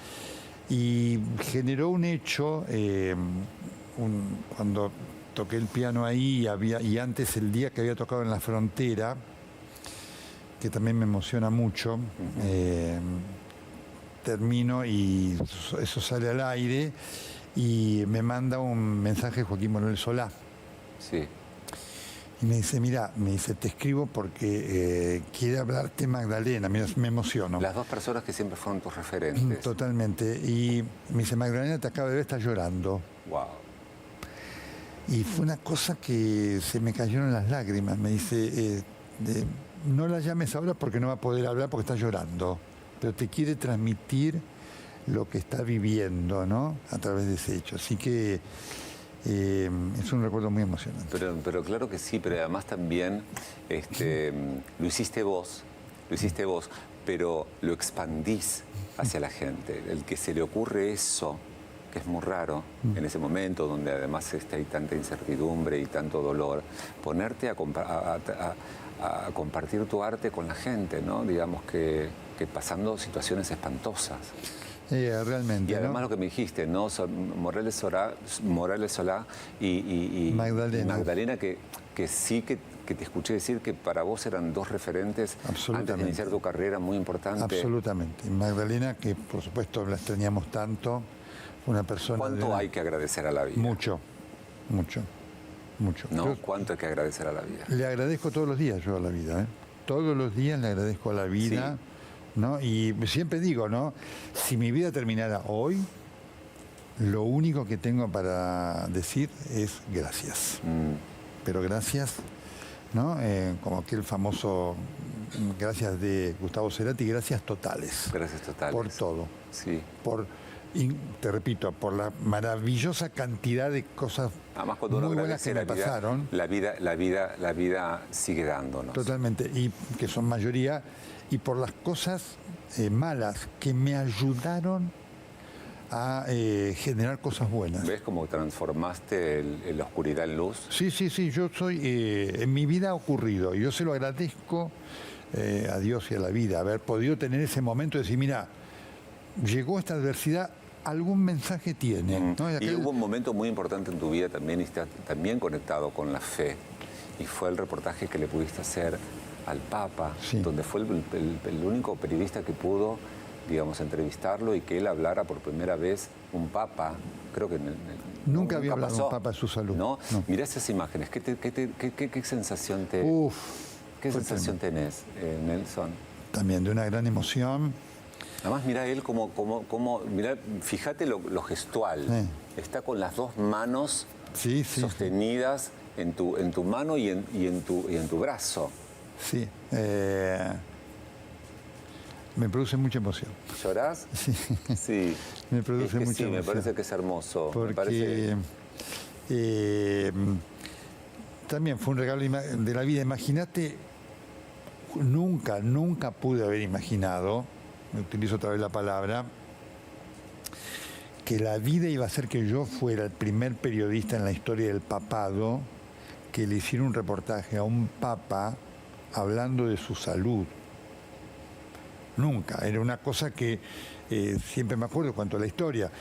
Y generó un hecho, cuando toqué el piano ahí, y antes el día que había tocado en La Frontera, que también me emociona mucho. Termino y eso sale al aire y me manda un mensaje Joaquín Manuel Solá. Sí. Y me dice, mira, te escribo porque quiere hablarte Magdalena. Mira, me emociono. Las dos personas que siempre fueron tus referentes. Totalmente. Y me dice, Magdalena te acaba de ver, está llorando. Wow. Y fue una cosa que se me cayeron las lágrimas. Me dice, no la llames ahora porque no va a poder hablar porque está llorando. Pero te quiere transmitir lo que está viviendo, ¿no? A través de ese hecho. Así que es un recuerdo muy emocionante. Pero claro que sí, pero además también lo hiciste vos, pero lo expandís hacia la gente. El que se le ocurre eso, que es muy raro en ese momento donde además hay tanta incertidumbre y tanto dolor, ponerte a compartir tu arte con la gente, ¿no? Digamos que pasando situaciones espantosas. Realmente. Y además, ¿no?, lo que me dijiste, ¿no? Morales Solá y Magdalena, que sí que te escuché decir que para vos eran dos referentes antes de iniciar tu carrera muy importante. Absolutamente. Magdalena, que por supuesto la extrañamos tanto, una persona... ¿Cuánto hay que agradecer a la vida? Mucho. No, ¿cuánto hay que agradecer a la vida? Le agradezco todos los días yo a la vida, ¿eh? Todos los días le agradezco a la vida, sí. ¿No? Y siempre digo, ¿no? Si mi vida terminara hoy, lo único que tengo para decir es gracias. Pero gracias, ¿no? Como aquel famoso gracias de Gustavo Cerati, gracias totales. Gracias totales. Por todo. Sí. Te repito, por la maravillosa cantidad de cosas muy buenas que me pasaron. La vida sigue dándonos. Totalmente, y que son mayoría, y por las cosas malas que me ayudaron a generar cosas buenas. ¿Ves cómo transformaste la oscuridad en luz? Sí, yo soy, en mi vida ha ocurrido, y yo se lo agradezco a Dios y a la vida, haber podido tener ese momento de decir, mira, llegó esta adversidad, algún mensaje tiene, ¿no? Y hubo un momento muy importante en tu vida también, y está también conectado con la fe, y fue el reportaje que le pudiste hacer al Papa, sí, donde fue el único periodista que pudo, digamos, entrevistarlo y que él hablara por primera vez un Papa, creo que nunca había hablado un Papa de su salud. ¿No? Mirá esas imágenes, ¿qué sensación tenés, Nelson? También de una gran emoción. Además, mira él mirá, fíjate lo gestual. Sí. Está con las dos manos sostenidas en tu mano y en tu brazo. Sí. Me produce mucha emoción. ¿Llorás? Sí. Me produce mucha emoción. Me parece que es hermoso. Porque también fue un regalo de la vida. Imagínate, nunca pude haber imaginado, me utilizo otra vez la palabra, que la vida iba a hacer que yo fuera el primer periodista en la historia del papado que le hiciera un reportaje a un papa hablando de su salud. Nunca. Era una cosa que siempre me acuerdo, cuento la historia,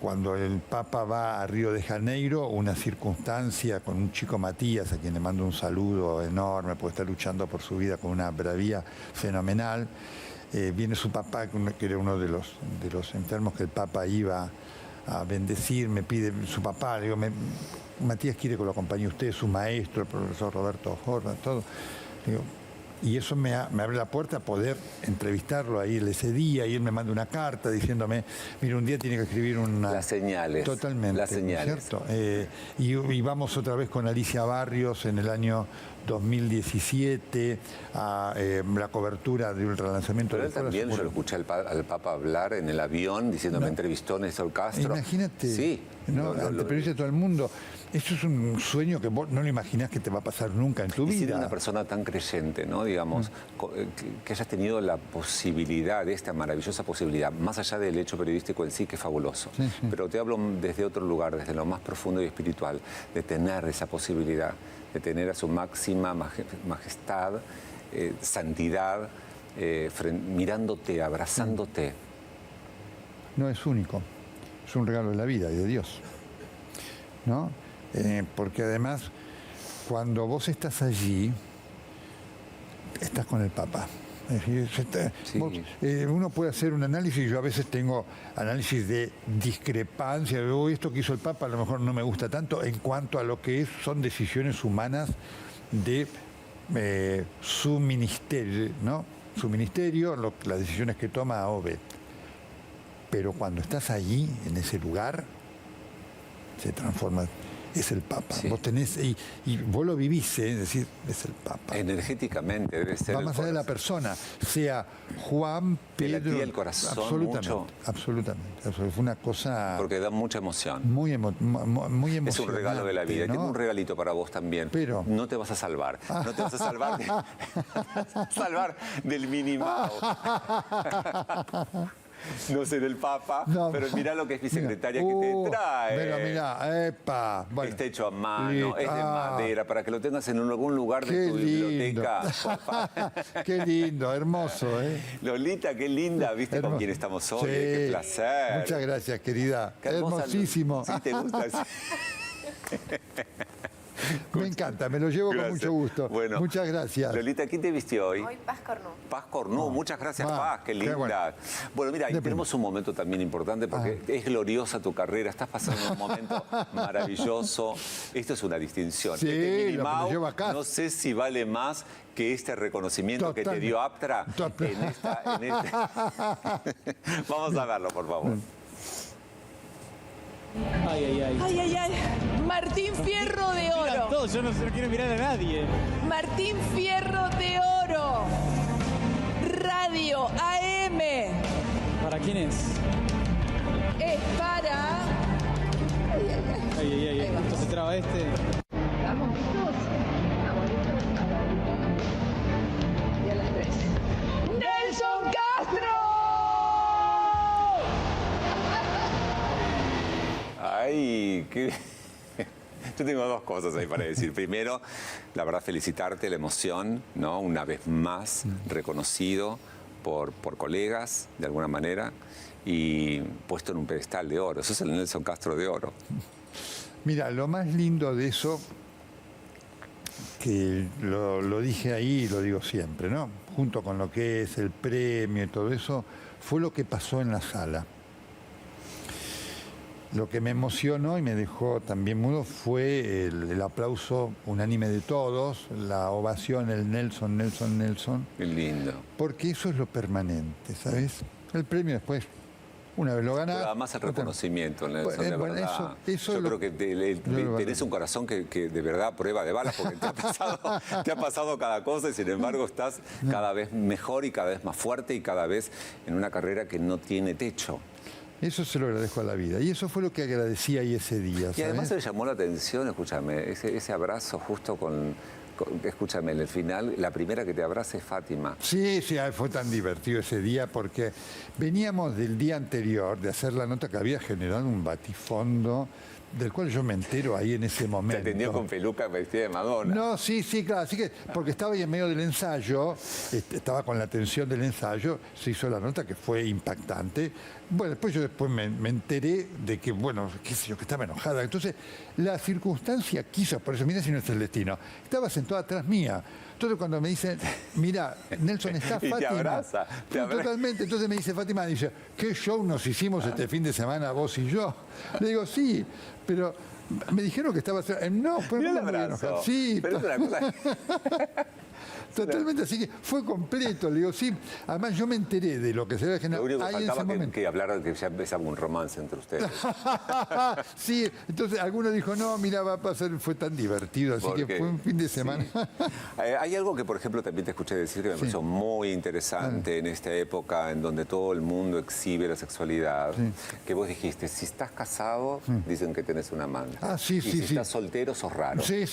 cuando el Papa va a Río de Janeiro, una circunstancia con un chico Matías, a quien le mando un saludo enorme, porque está luchando por su vida con una bravía fenomenal. viene su papá, que era uno de los enfermos que el Papa iba a bendecir, me pide su papá, le digo, Matías quiere que lo acompañe usted, su maestro, el profesor Roberto Horvath, todo. Le digo, y eso me abre la puerta a poder entrevistarlo ahí ese día, y él me manda una carta diciéndome, mira, un día tiene que escribir una... Las señales. Totalmente. Las señales. ¿Cierto? Y vamos otra vez con Alicia Barrios en el año 2017 a la cobertura de un relanzamiento Pero de él también, yo lo escuché al Papa hablar en el avión diciendo, me entrevistó Néstor Castro. Imagínate, sí, ante periodistas de todo el mundo. Eso es un sueño que vos no lo imaginás que te va a pasar nunca en tu vida. Y ser una persona tan creyente, ¿no? Digamos, que hayas tenido la posibilidad, esta maravillosa posibilidad, más allá del hecho periodístico en sí, que es fabuloso. Sí. Pero te hablo desde otro lugar, desde lo más profundo y espiritual, de tener esa posibilidad, de tener a su máxima majestad, santidad, mirándote, abrazándote. No es único, es un regalo de la vida y de Dios, ¿no? Porque además, cuando vos estás allí, estás con el Papa. Es decir, Sí. Uno puede hacer un análisis, yo a veces tengo análisis de discrepancia, esto que hizo el Papa a lo mejor no me gusta tanto, en cuanto a lo que son decisiones humanas de su ministerio, ¿no? Su ministerio, las decisiones que toma A o B. Pero cuando estás allí, en ese lugar, se transforma, es el Papa. Sí. Vos tenés, y vos lo vivís, es decir, es el Papa. Energéticamente debe ser. Va más allá de la persona, sea Juan, Te Pedro. latía el corazón absolutamente, mucho. absolutamente. Fue una cosa Porque da mucha emoción. muy emocionante. Es un regalo de la vida. ¿no? Tengo un regalito para vos también. Pero no te vas a salvar. No te vas a salvar, salvar del minimao. No sé del Papa, No, pero mirá lo que es mi secretaria mira, que te trae. Pero mira, epa. Bueno, Está hecho a mano, listo. es de madera, para que lo tengas en algún lugar de tu biblioteca. Qué lindo, hermoso, ¿eh? Lolita, qué linda, ¿viste con quién estamos hoy? Sí. Qué placer. Muchas gracias, querida. Qué hermosa. Hermosísimo. Sí, te gusta. Sí. Me encanta, me lo llevo Gracias. con mucho gusto. Bueno, muchas gracias. Lolita, ¿quién te vistió hoy? Hoy Paz Cornú. Paz Cornú, muchas gracias, Paz, qué linda. bueno. Bueno, mira, y De tenemos un momento también importante porque es gloriosa tu carrera, estás pasando un momento maravilloso. Esto es una distinción. Sí, Este Mini lo que Mau, nos lleva acá. no sé si vale más que este reconocimiento que te dio Aptra en esta. Vamos a verlo, por favor. Ay, ay, ay. Ay, ay, ay. Martín Fierro de Miran Oro. todos, yo no se lo quiero mirar a nadie. Martín Fierro de Oro. Radio AM. ¿Para quién es? Es para... Ay, ay, ay. Esto se traba este. Vamos listos. Vamos listos. Y a las 3. ¡Nelson Castro! Ay, qué... Yo tengo dos cosas ahí para decir. Primero, la verdad, felicitarte, la emoción, ¿no? Una vez más reconocido por colegas, de alguna manera, y puesto en un pedestal de oro. Eso es el Nelson Castro de oro. Mira, lo más lindo de eso, que lo dije ahí y lo digo siempre, ¿no? Junto con lo que es el premio y todo eso, fue lo que pasó en la sala. Lo que me emocionó y me dejó también mudo fue el aplauso unánime de todos, la ovación, el Nelson, Nelson, Nelson, Qué lindo. porque eso es lo permanente, ¿sabes? El premio después, una vez lo ganás... Pero además el reconocimiento, Nelson, de Bueno, verdad. eso Yo lo- creo que tenés un corazón que de verdad a prueba de balas, porque te ha pasado cada cosa y sin embargo estás cada vez mejor y cada vez más fuerte y cada vez en una carrera que no tiene techo. Eso se lo agradezco a la vida. Y eso fue lo que agradecí ahí ese día, Y ¿sabes? además me llamó la atención, escúchame, ese abrazo justo escúchame, en el final, la primera que te abraza es Fátima. Sí, fue tan divertido ese día porque veníamos del día anterior de hacer la nota que había generado un batifondo del cual yo me entero ahí en ese Te momento. atendió con peluca vestida de Madonna. No, sí, claro. Así que, porque estaba ahí en medio del ensayo, estaba con la tensión del ensayo, se hizo la nota que fue impactante. Bueno, después me enteré de que, bueno, qué sé yo, que estaba enojada. Entonces, la circunstancia quiso, por eso, mira si no es el destino, estaba sentada atrás mía. Entonces, cuando me dicen, mira, Nelson, está Y Fátima. te abraza. Totalmente. Entonces me dice Fátima, dice, ¿qué show nos hicimos este fin de semana vos y yo? Le digo, sí, pero me dijeron que estaba... No, pero Mira no el me voy a abrazo. enojar. Sí, Pero es una cosa... totalmente, así que fue completo. Le digo, sí, además yo me enteré de lo que se había Lo generado único que ahí en ese faltaba momento. que hablar de que ya empezaba un romance entre ustedes. Sí, entonces alguno dijo, no, mira, va a pasar, fue tan divertido, así que Porque- fue un fin de semana. Hay algo que, por ejemplo, también te escuché decir que me pareció muy interesante en esta época en donde todo el mundo exhibe la sexualidad, que vos dijiste, si estás casado, dicen que tenés una amante. Ah, sí, y sí, si sí. estás soltero, sos raro. Sí,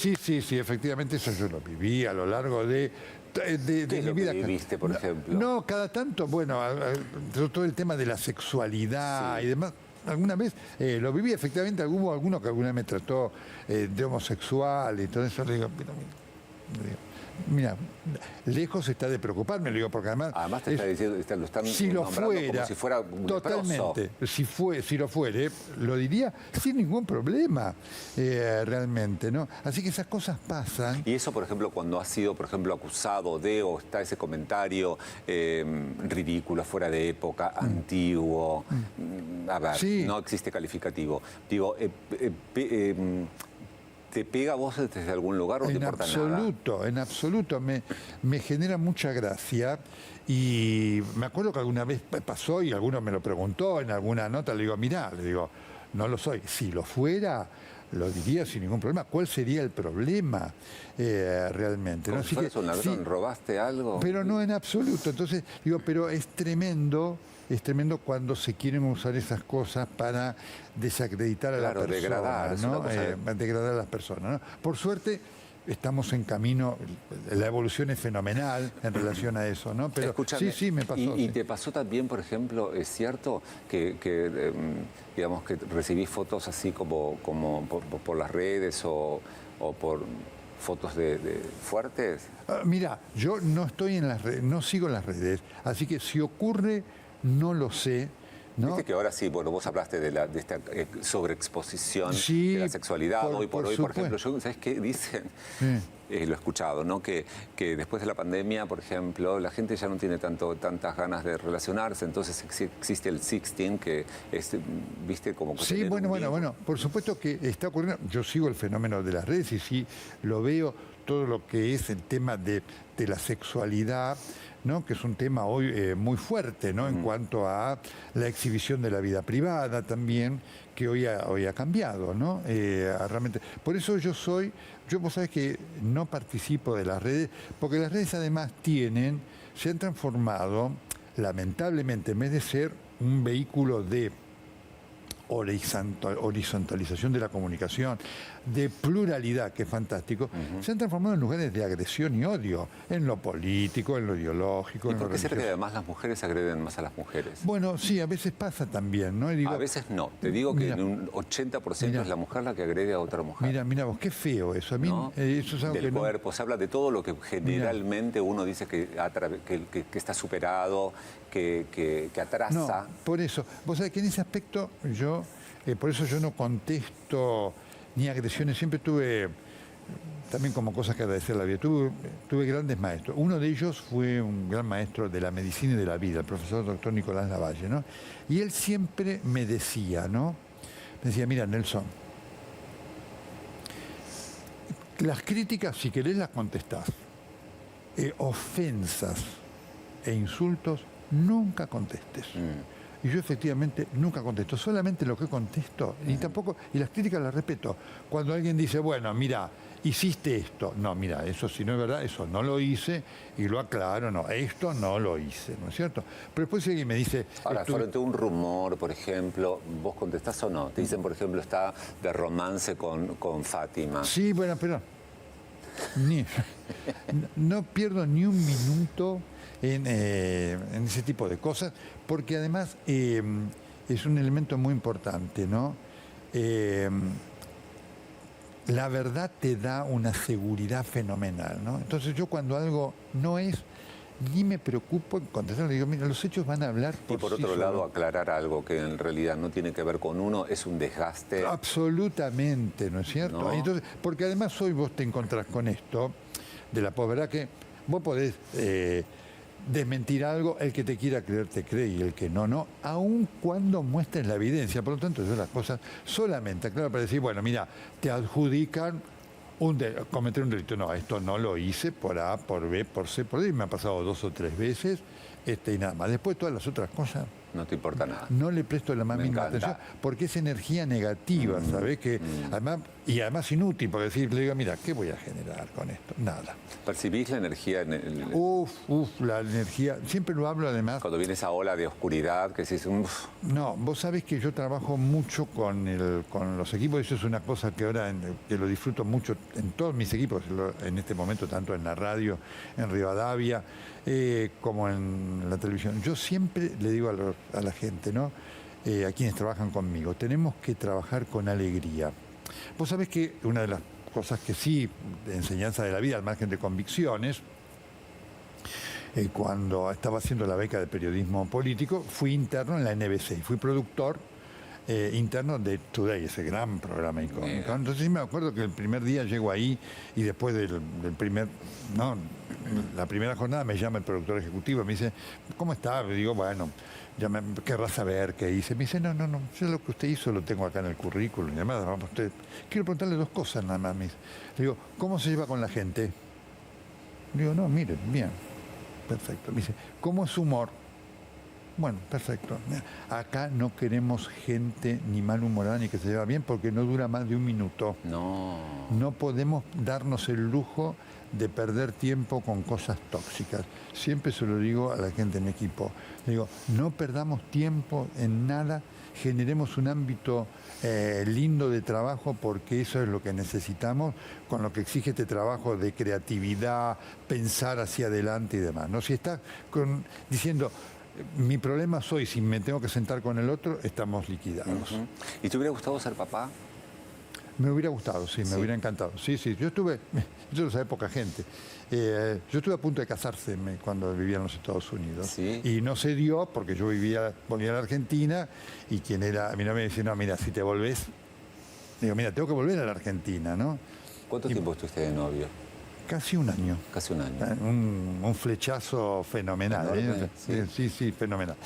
efectivamente eso yo lo viví a lo largo de ¿Qué es mi lo vida. que viviste, por ejemplo? No, cada tanto, bueno, todo el tema de la sexualidad y demás. Alguna vez lo viví, efectivamente, hubo alguno que alguna vez me trató de homosexual y todo eso. Le digo, mira, lejos está de preocuparme, le digo, porque además... Además te está diciendo, lo están Si lo nombrando fuera, como si fuera un totalmente, si lo fuere, lo diría sin ningún problema, realmente, ¿no? Así que esas cosas pasan. Y eso, por ejemplo, cuando has sido, por ejemplo, acusado de, o está ese comentario ridículo, fuera de época, antiguo, a ver, Sí. no existe calificativo. Digo, ¿te pega a vos desde algún lugar o no te importa nada? En absoluto, me genera mucha gracia. Y me acuerdo que alguna vez pasó y alguno me lo preguntó en alguna nota, le digo, mirá, le digo, no lo soy. Si lo fuera, lo diría sin ningún problema. ¿Cuál sería el problema realmente? ¿no? Así que, ¿Confieso un ladrón? sí, ¿Robaste algo? pero no en absoluto. Entonces, digo, pero es tremendo cuando se quieren usar esas cosas para desacreditar a Claro, la persona, degradar, es una ¿no? cosa Degradar a las personas, ¿no? Por suerte, estamos en camino, la evolución es fenomenal en relación a eso, ¿no? Pero Escúchame, sí, me pasó. ¿Y sí. te pasó también, por ejemplo, es cierto que digamos, que recibís fotos así como por las redes o por fotos de fuertes? Mira, yo no estoy en las redes, no sigo en las redes, así que si ocurre, no lo sé. ¿no? Viste que ahora sí, bueno, vos hablaste de esta sobreexposición Sí, de la sexualidad hoy por hoy, por ejemplo. ¿Sabes qué dicen? Lo he escuchado, ¿no? Que después de la pandemia, por ejemplo, la gente ya no tiene tantas ganas de relacionarse, entonces existe el sexting, que es, viste, como que... Sí, bueno, por supuesto que está ocurriendo. Yo sigo el fenómeno de las redes y sí lo veo, todo lo que es el tema de la sexualidad, ¿no? Que es un tema hoy muy fuerte, ¿no? En cuanto a la exhibición de la vida privada también, que hoy ha cambiado, ¿no? Realmente. Por eso vos sabés que no participo de las redes, porque las redes además se han transformado, lamentablemente, en vez de ser un vehículo de horizontalización de la comunicación, de pluralidad, que es fantástico, se han transformado en lugares de agresión y odio, en lo político, en lo ideológico. ¿Y en por lo qué será que religioso. además las mujeres agreden más a las mujeres? Bueno, sí, a veces pasa también, ¿no? Y digo, A veces no. Te digo que mira, en un 80% mira, es la mujer la que agrede a otra mujer. mira vos, qué feo eso. A mí ¿No? eso es algo Del que no... cuerpo, se habla de todo lo que generalmente uno dice que está superado, que atrasa. No, por eso. Vos sabés que en ese aspecto por eso yo no contesto ni agresiones. Siempre tuve también como cosas que agradecer a la vida. Tuve grandes maestros. Uno de ellos fue un gran maestro de la medicina y de la vida, el profesor doctor Nicolás Lavalle, ¿no? Y él siempre me decía, ¿no? Me decía, mira, Nelson, las críticas, si querés, las contestás. Ofensas e insultos, nunca contestes. Y yo efectivamente nunca contesto, solamente lo que contesto, y las críticas las respeto. Cuando alguien dice, bueno, mira, hiciste esto, no, mira, eso si no es verdad, eso no lo hice, y lo aclaro, no, esto no lo hice, ¿no es cierto? Pero después si alguien me dice... Ahora, frente a un rumor, por ejemplo, ¿vos contestás o no? Te dicen, por ejemplo, está de romance con Fátima. Sí, bueno, pero no pierdo ni un minuto en ese tipo de cosas, porque además es un elemento muy importante, ¿no? la verdad te da una seguridad fenomenal, ¿no? Entonces yo cuando algo no es, ni me preocupo en contestar, le digo, mira, los hechos van a hablar por sí. Y por otro lado, aclarar algo que en realidad no tiene que ver con uno, es un desgaste. Absolutamente, ¿no es cierto? ¿No? Entonces, porque además hoy vos te encontrás con esto, de la posverdad, que vos podés desmentir algo, el que te quiera creer te cree y el que no, no, aun cuando muestres la evidencia. Por lo tanto, yo las cosas solamente aclaro para decir, bueno, mira, te adjudican cometer un delito. No, esto no lo hice por A, por B, por C, por D, me ha pasado 2 o 3 veces, y nada más. Después todas las otras cosas No te importa nada. no le presto la más Me mínima encanta. atención, porque es energía negativa, ¿sabes? Que además inútil, porque decir, le digo, mira, ¿qué voy a generar con esto? Nada. ¿Percibís la energía en el, La energía, siempre lo hablo además. cuando viene esa ola de oscuridad que decís, No, vos sabés que yo trabajo mucho con los equipos, eso es una cosa que ahora que lo disfruto mucho en todos mis equipos, en este momento, tanto en la radio, en Rivadavia, como en la televisión. Yo siempre le digo a la gente, ¿no? A quienes trabajan conmigo, tenemos que trabajar con alegría. Vos sabés que una de las cosas que sí, de enseñanza de la vida, al margen de convicciones, cuando estaba haciendo la beca de periodismo político, fui interno en la NBC y fui productor interno de Today, ese gran programa icónico. Entonces sí me acuerdo que el primer día llego ahí y después la primera jornada me llama el productor ejecutivo y me dice, ¿cómo está? Le digo, bueno, ya me querrás saber qué hice. Me dice, no, yo lo que usted hizo lo tengo acá en el currículum y demás. Quiero preguntarle 2 cosas nada más. Le digo, ¿cómo se lleva con la gente? Le digo, no, mire, bien, perfecto. Me dice, ¿cómo es su humor? Bueno, perfecto. Acá no queremos gente ni malhumorada ni que se lleva bien porque no dura más de 1 minuto. No podemos darnos el lujo de perder tiempo con cosas tóxicas. Siempre se lo digo a la gente en mi equipo. Le digo, no perdamos tiempo en nada, generemos un ámbito lindo de trabajo porque eso es lo que necesitamos con lo que exige este trabajo de creatividad, pensar hacia adelante y demás, ¿no? Si estás diciendo, mi problema soy si me tengo que sentar con el otro, estamos liquidados. ¿Y te hubiera gustado ser papá? Me hubiera gustado, sí, me hubiera encantado. Sí, yo lo sabe poca gente. Yo estuve a punto de casarse cuando vivía en los Estados Unidos. ¿Sí? Y no se dio porque yo volvía a la Argentina y quien era, mi novia me decía, no, mira, si te volvés, digo, mira, tengo que volver a la Argentina, ¿no? ¿Cuánto tiempo estuviste de novio? Casi 1 año. Casi 1 año. Un flechazo fenomenal. Enorme, Sí, fenomenal.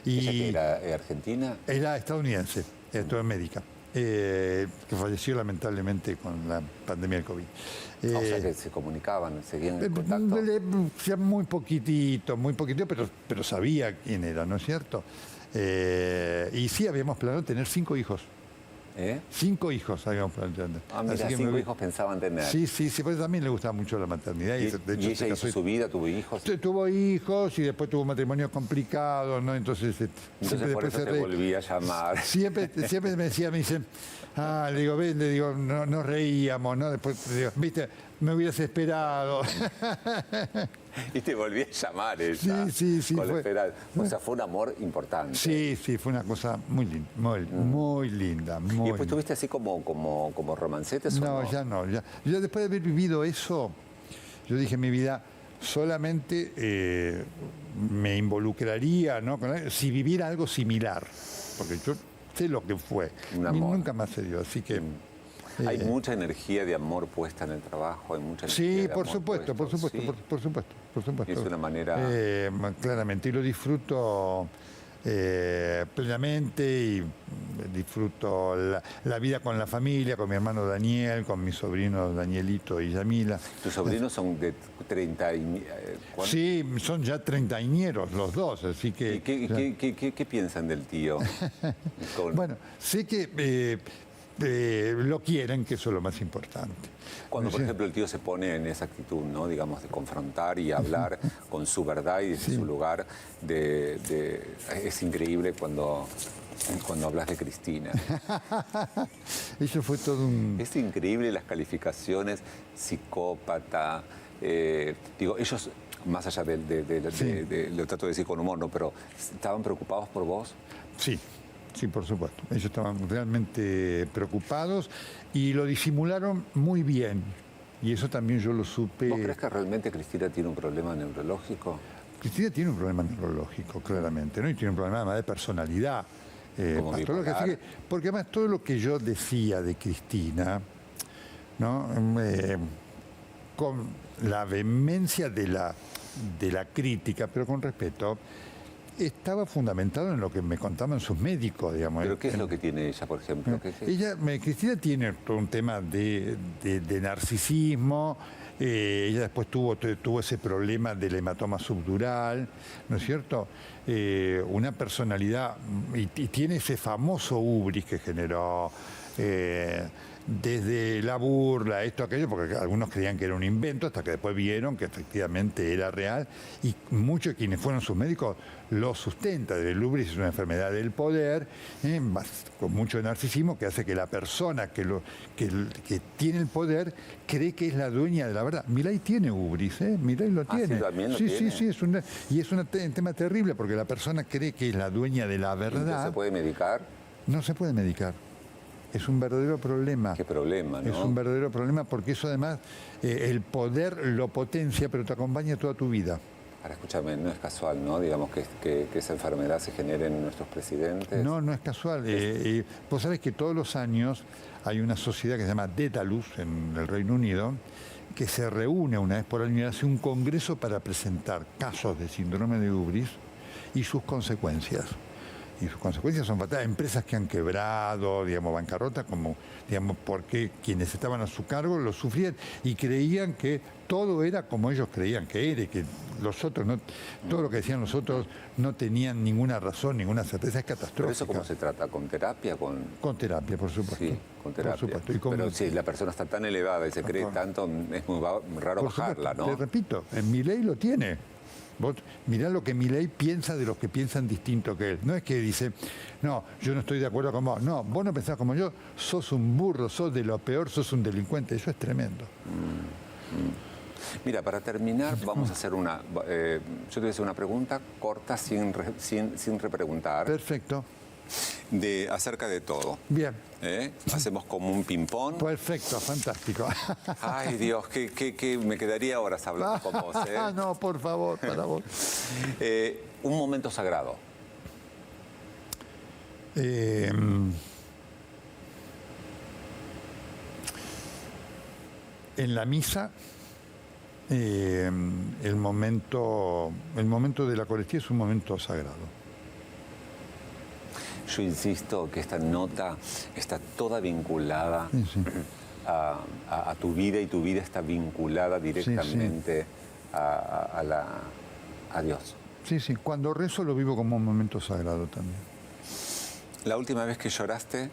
¿Ella que era argentina? Era estadounidense, estuvo en médica. Que falleció lamentablemente con la pandemia del COVID. O sea que se comunicaban, seguían en contacto. Muy poquitito, pero sabía quién era, ¿no es cierto? Y sí, habíamos planeado tener 5 hijos. 5 hijos habíamos planteado. Ah, mira, 5 hijos pensaban tener. Sí, porque también le gustaba mucho la maternidad. ¿Y ella hizo su vida, tuvo hijos? Tuvo hijos y después tuvo matrimonios complicados, ¿no? Entonces por eso te volví a llamar. Siempre me dicen, le digo, no, nos reíamos, ¿no? Después le digo, viste, me hubieras esperado. Y te volví a llamar ella. Sí. Con la esperanza. O sea, fue un amor importante. Sí, fue una cosa muy linda, muy linda. ¿Y después tuviste así como romancetes? No, ya no. Ya después de haber vivido eso, yo dije, mi vida solamente me involucraría, ¿no? Si viviera algo similar. Porque yo sé lo que fue. Un amor. Nunca más se dio, así que... Hay mucha energía de amor puesta en el trabajo, hay mucha energía de por amor supuesto, puesto, por supuesto. Es una manera... claramente, y lo disfruto plenamente y disfruto la vida con la familia, con mi hermano Daniel, con mis sobrinos Danielito y Yamila. ¿Tus sobrinos son de 30 y... Sí, son ya treintañeros los dos, así que... ¿Y qué piensan del tío? Bueno, sé que... lo quieren, que eso es lo más importante. Cuando, por ejemplo, el tío se pone en esa actitud, ¿no? Digamos, de confrontar y hablar con su verdad y desde su lugar, es increíble cuando hablas de Cristina. Eso fue todo un... Es increíble las calificaciones, psicópata. Ellos, más allá lo trato de decir con humor, ¿no? Pero ¿estaban preocupados por vos? Sí. Sí, por supuesto. Ellos estaban realmente preocupados y lo disimularon muy bien. Y eso también yo lo supe. ¿Vos crees que realmente Cristina tiene un problema neurológico? Cristina tiene un problema neurológico, claramente, ¿no? Y tiene un problema además de personalidad. Como patológica. Así que, porque además todo lo que yo decía de Cristina, ¿no? Con la vehemencia de la crítica, pero con respeto, estaba fundamentado en lo que me contaban sus médicos, digamos. ¿Pero qué es lo que tiene ella, por ejemplo? Cristina tiene todo un tema de narcisismo. Ella después tuvo ese problema del hematoma subdural, ¿no es cierto? Una personalidad, y tiene ese famoso hubris que generó desde la burla, esto, aquello, porque algunos creían que era un invento, hasta que después vieron que efectivamente era real, y muchos de quienes fueron sus médicos lo sustentan. El hubris es una enfermedad del poder, con mucho narcisismo, que hace que la persona que tiene el poder cree que es la dueña de la verdad. Milei tiene hubris, Milei lo tiene. Sí, también lo sí, tiene. Sí, es un tema terrible, porque la persona cree que es la dueña de la verdad. ¿No se puede medicar? No se puede medicar. Es un verdadero problema. ¿Qué problema, no? Es un verdadero problema porque eso además, el poder lo potencia, pero te acompaña toda tu vida. Ahora escúchame, no es casual, ¿no? Digamos que esa enfermedad se genere en nuestros presidentes. No, no es casual. Vos sabés que todos los años hay una sociedad que se llama Dédalus en el Reino Unido, que se reúne una vez por año y hace un congreso para presentar casos de síndrome de hubris y sus consecuencias. Y sus consecuencias son fatales. Empresas que han quebrado, digamos, bancarrota, como, digamos, porque quienes estaban a su cargo lo sufrían y creían que todo era como ellos creían que era, y que los otros, no, todo lo que decían los otros no tenían ninguna razón, ninguna certeza. Es catastrófico. ¿Pero eso cómo se trata? ¿Con terapia? Con terapia, por supuesto. Sí, con terapia. Por supuesto. Pero si la persona está tan elevada y se cree tanto, es muy raro bajarla, ¿no? Te repito, en Milei lo tiene. Vos mirá lo que Milei piensa de los que piensan distinto que él. No es que dice, no, yo no estoy de acuerdo con vos. No, vos no pensás como yo, sos un burro, sos de lo peor, sos un delincuente. Eso es tremendo. Mira, para terminar, vamos a hacer una... yo te voy a hacer una pregunta corta, sin repreguntar. Perfecto. Acerca de todo. Bien. Hacemos como un ping-pong. Perfecto, fantástico. Ay, Dios, que me quedaría horas hablando con vos. No, por favor, para vos. Un momento sagrado. En la misa, el momento de la Eucaristía es un momento sagrado. Yo insisto que esta nota está toda vinculada a tu vida, y tu vida está vinculada directamente a Dios. Sí, sí. Cuando rezo lo vivo como un momento sagrado también. ¿La última vez que lloraste?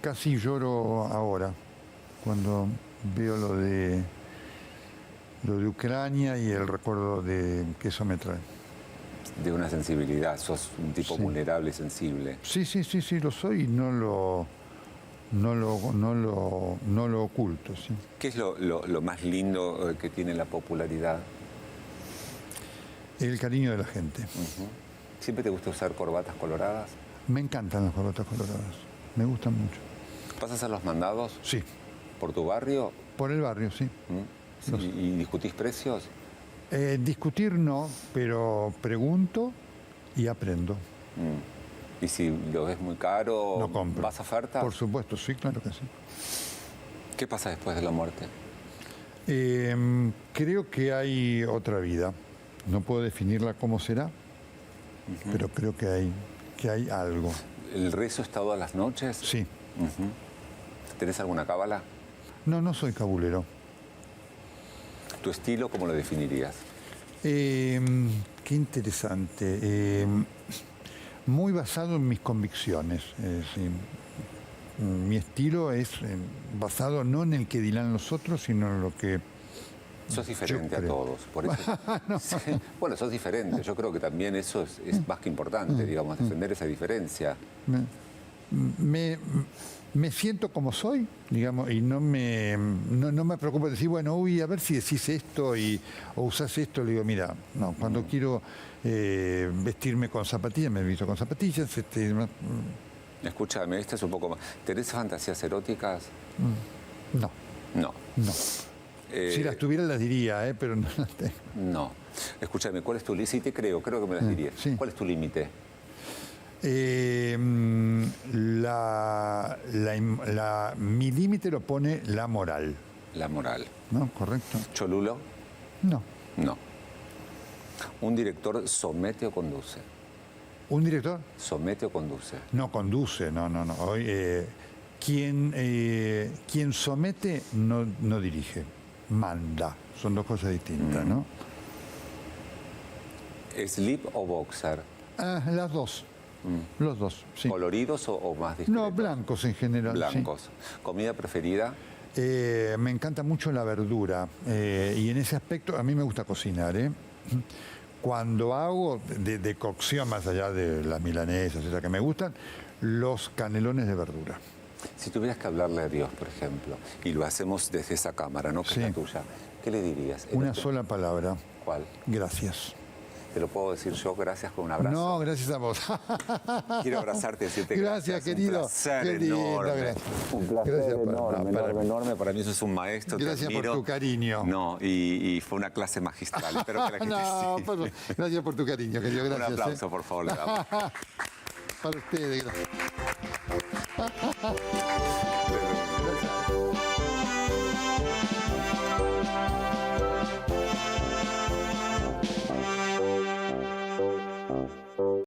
Casi lloro ahora, cuando veo lo de Ucrania y el recuerdo que eso me trae. De una sensibilidad, sos un tipo vulnerable y sensible. Sí, lo soy y no lo oculto. Sí. ¿Qué es lo más lindo que tiene la popularidad? El cariño de la gente. ¿Siempre te gusta usar corbatas coloradas? Me encantan las corbatas coloradas, me gustan mucho. ¿Pasas a los mandados? Sí. ¿Por tu barrio? Por el barrio, sí. ¿Y discutís precios? Discutir no, pero pregunto y aprendo. ¿Y si lo ves muy caro, no compro? ¿Vas a ofertas? Por supuesto, sí, claro que sí. ¿Qué pasa después de la muerte? Creo que hay otra vida. No puedo definirla cómo será, pero creo que hay algo. ¿El rezo es todas las noches? Sí. ¿Tenés alguna cábala? No soy cabulero. ¿Tu estilo cómo lo definirías? Qué interesante. Muy basado en mis convicciones. Mi estilo es basado no en el que dirán los otros, sino en lo que... Sos diferente a todos, por eso. No. Bueno, sos diferente. Yo creo que también eso es más que importante, digamos, defender esa diferencia. me siento como soy, digamos, y no me preocupo de decir, bueno, uy, a ver si decís esto o usás esto. Le digo, mira, no, cuando quiero vestirme con zapatillas, me he visto con zapatillas. Escúchame, este es un poco más. ¿Tenés fantasías eróticas? No, No. no. Si las tuviera las diría, pero no las tengo. No. Escúchame, ¿cuál es tu límite? Sí, te creo que me las dirías. Sí. ¿Cuál es tu límite? Mi límite lo pone la moral. La moral. ¿No? ¿Correcto? ¿Cholulo? No. No. ¿Un director somete o conduce? ¿Un director? ¿Somete o conduce? No, conduce, no. Hoy, quien somete no dirige, manda. Son dos cosas distintas, ¿no? ¿Slip o boxer? Las dos. Los dos, sí. ¿Coloridos o más discretos? No, blancos en general. Blancos. Sí. ¿Comida preferida? Me encanta mucho la verdura y en ese aspecto a mí me gusta cocinar. Cuando hago de cocción, más allá de las milanesas, esas que me gustan, los canelones de verdura. Si tuvieras que hablarle a Dios, por ejemplo, y lo hacemos desde esa cámara, ¿no? Que Sí. es la tuya, ¿qué le dirías? Una sola palabra. ¿Cuál? Gracias. ¿Te lo puedo decir yo? Gracias con un abrazo. No, gracias a vos. Quiero abrazarte y decirte Gracias, querido. Un placer Qué lindo, enorme. gracias. Un placer Gracias por- enorme, para- enorme, enorme. Para mí eso es un maestro. te Gracias por admiro. tu cariño. No, y fue una clase magistral. Espero que la gente No, sí. gracias por tu cariño, querido. Gracias. Un aplauso, por favor, le damos. Para ustedes, gracias.